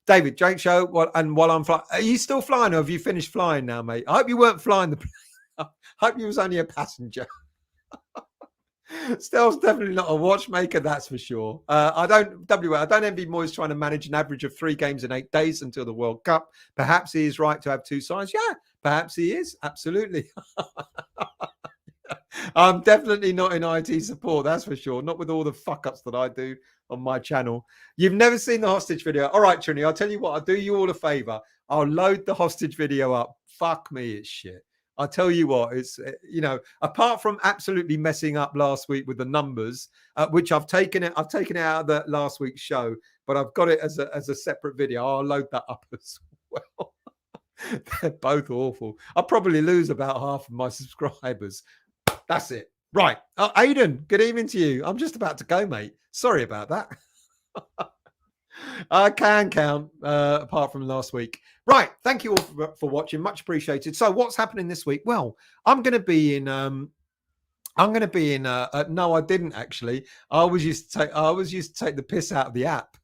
David, Jake show. While I'm flying, are you still flying, or have you finished flying now, mate? I hope you weren't flying the plane. I hope you was only a passenger. Stell's definitely not a watchmaker, that's for sure. I don't envy Moyes trying to manage an average of 3 games in 8 days until the World Cup. Perhaps he is right to have 2 sides. Yeah, perhaps he is. Absolutely. I'm definitely not in IT support, that's for sure. Not with all the fuck ups that I do on my channel. You've never seen the hostage video. All right, Trini, I'll tell you what, I'll do you all a favor. I'll load the hostage video up. Fuck me, it's shit. I'll tell you what, it's, apart from absolutely messing up last week with the numbers, which I've taken it out of the last week's show, but I've got it as a separate video. I'll load that up as well. They're both awful. I'll probably lose about half of my subscribers. That's it. Right. Aidan, good evening to you. I'm just about to go, mate. Sorry about that. I can count, apart from last week. Right. Thank you all for watching. Much appreciated. So what's happening this week? Well, I'm going to be in... no, I didn't actually. I always used to take the piss out of the app,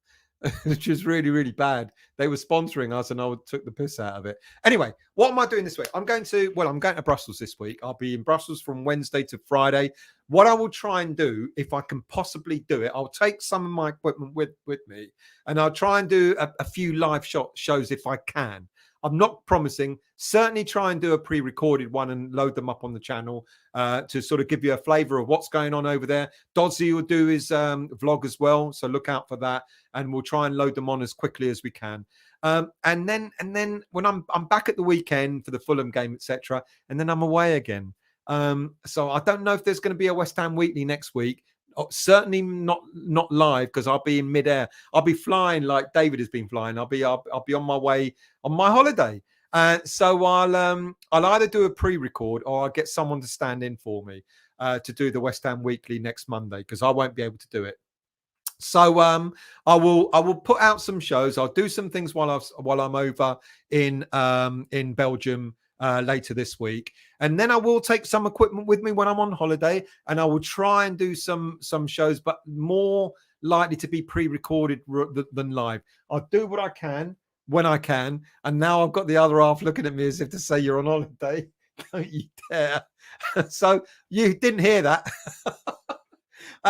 which was really, really bad. They were sponsoring us and I took the piss out of it. Anyway, what am I doing this week? I'm going to Brussels this week. I'll be in Brussels from Wednesday to Friday. What I will try and do, if I can possibly do it, I'll take some of my equipment with me and I'll try and do a few live shows if I can. I'm not promising. Certainly try and do a pre-recorded one and load them up on the channel to sort of give you a flavour of what's going on over there. Dodsy will do his vlog as well, so look out for that. And we'll try and load them on as quickly as we can. And then when I'm back at the weekend for the Fulham game, etc., and then I'm away again. So I don't know if there's going to be a West Ham Weekly next week. Certainly not live because I'll be in midair. I'll be flying like David has been flying. I'll be on my way on my holiday. So I'll either do a pre-record or I'll get someone to stand in for me to do the West Ham Weekly next Monday because I won't be able to do it. So I will put out some shows. I'll do some things while I'm over in Belgium later this week, and then I will take some equipment with me when I'm on holiday, and I will try and do some shows, but more likely to be pre-recorded than live. I'll do what I can when I can, and now I've got the other half looking at me as if to say you're on holiday. Don't you dare. So you didn't hear that.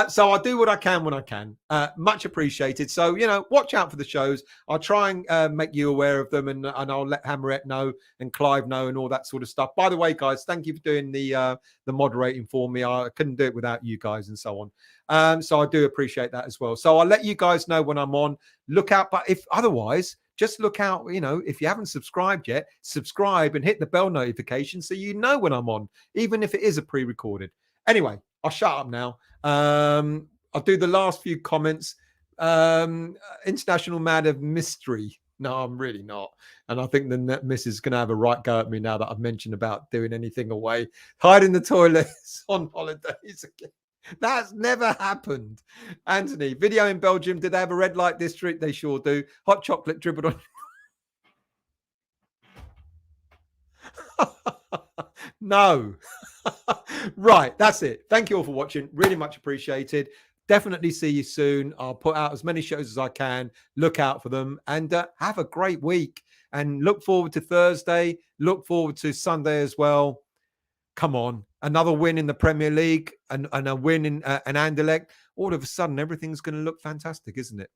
So I'll do what I can when I can. Much appreciated. So, watch out for the shows. I'll try and make you aware of them, and I'll let Hammerette know and Clive know and all that sort of stuff. By the way, guys, thank you for doing the moderating for me. I couldn't do it without you guys and so on. So I do appreciate that as well. So I'll let you guys know when I'm on. Look out. But if otherwise, just look out, if you haven't subscribed yet, subscribe and hit the bell notification so you know when I'm on, even if it is a pre-recorded. Anyway, I'll shut up now. I'll do the last few comments. International Man of Mystery. No, I'm really not. And I think the net miss is going to have a right go at me now that I've mentioned about doing anything away. Hide in the toilets on holidays again. That's never happened. Anthony, video in Belgium. Did they have a red light district? They sure do. Hot chocolate dribbled on. No. Right, that's it. Thank you all for watching. Really much appreciated. Definitely see you soon. I'll put out as many shows as I can. Look out for them and have a great week. And look forward to Thursday. Look forward to Sunday as well. Come on, another win in the Premier League and a win in an Anderlecht. All of a sudden, everything's going to look fantastic, isn't it?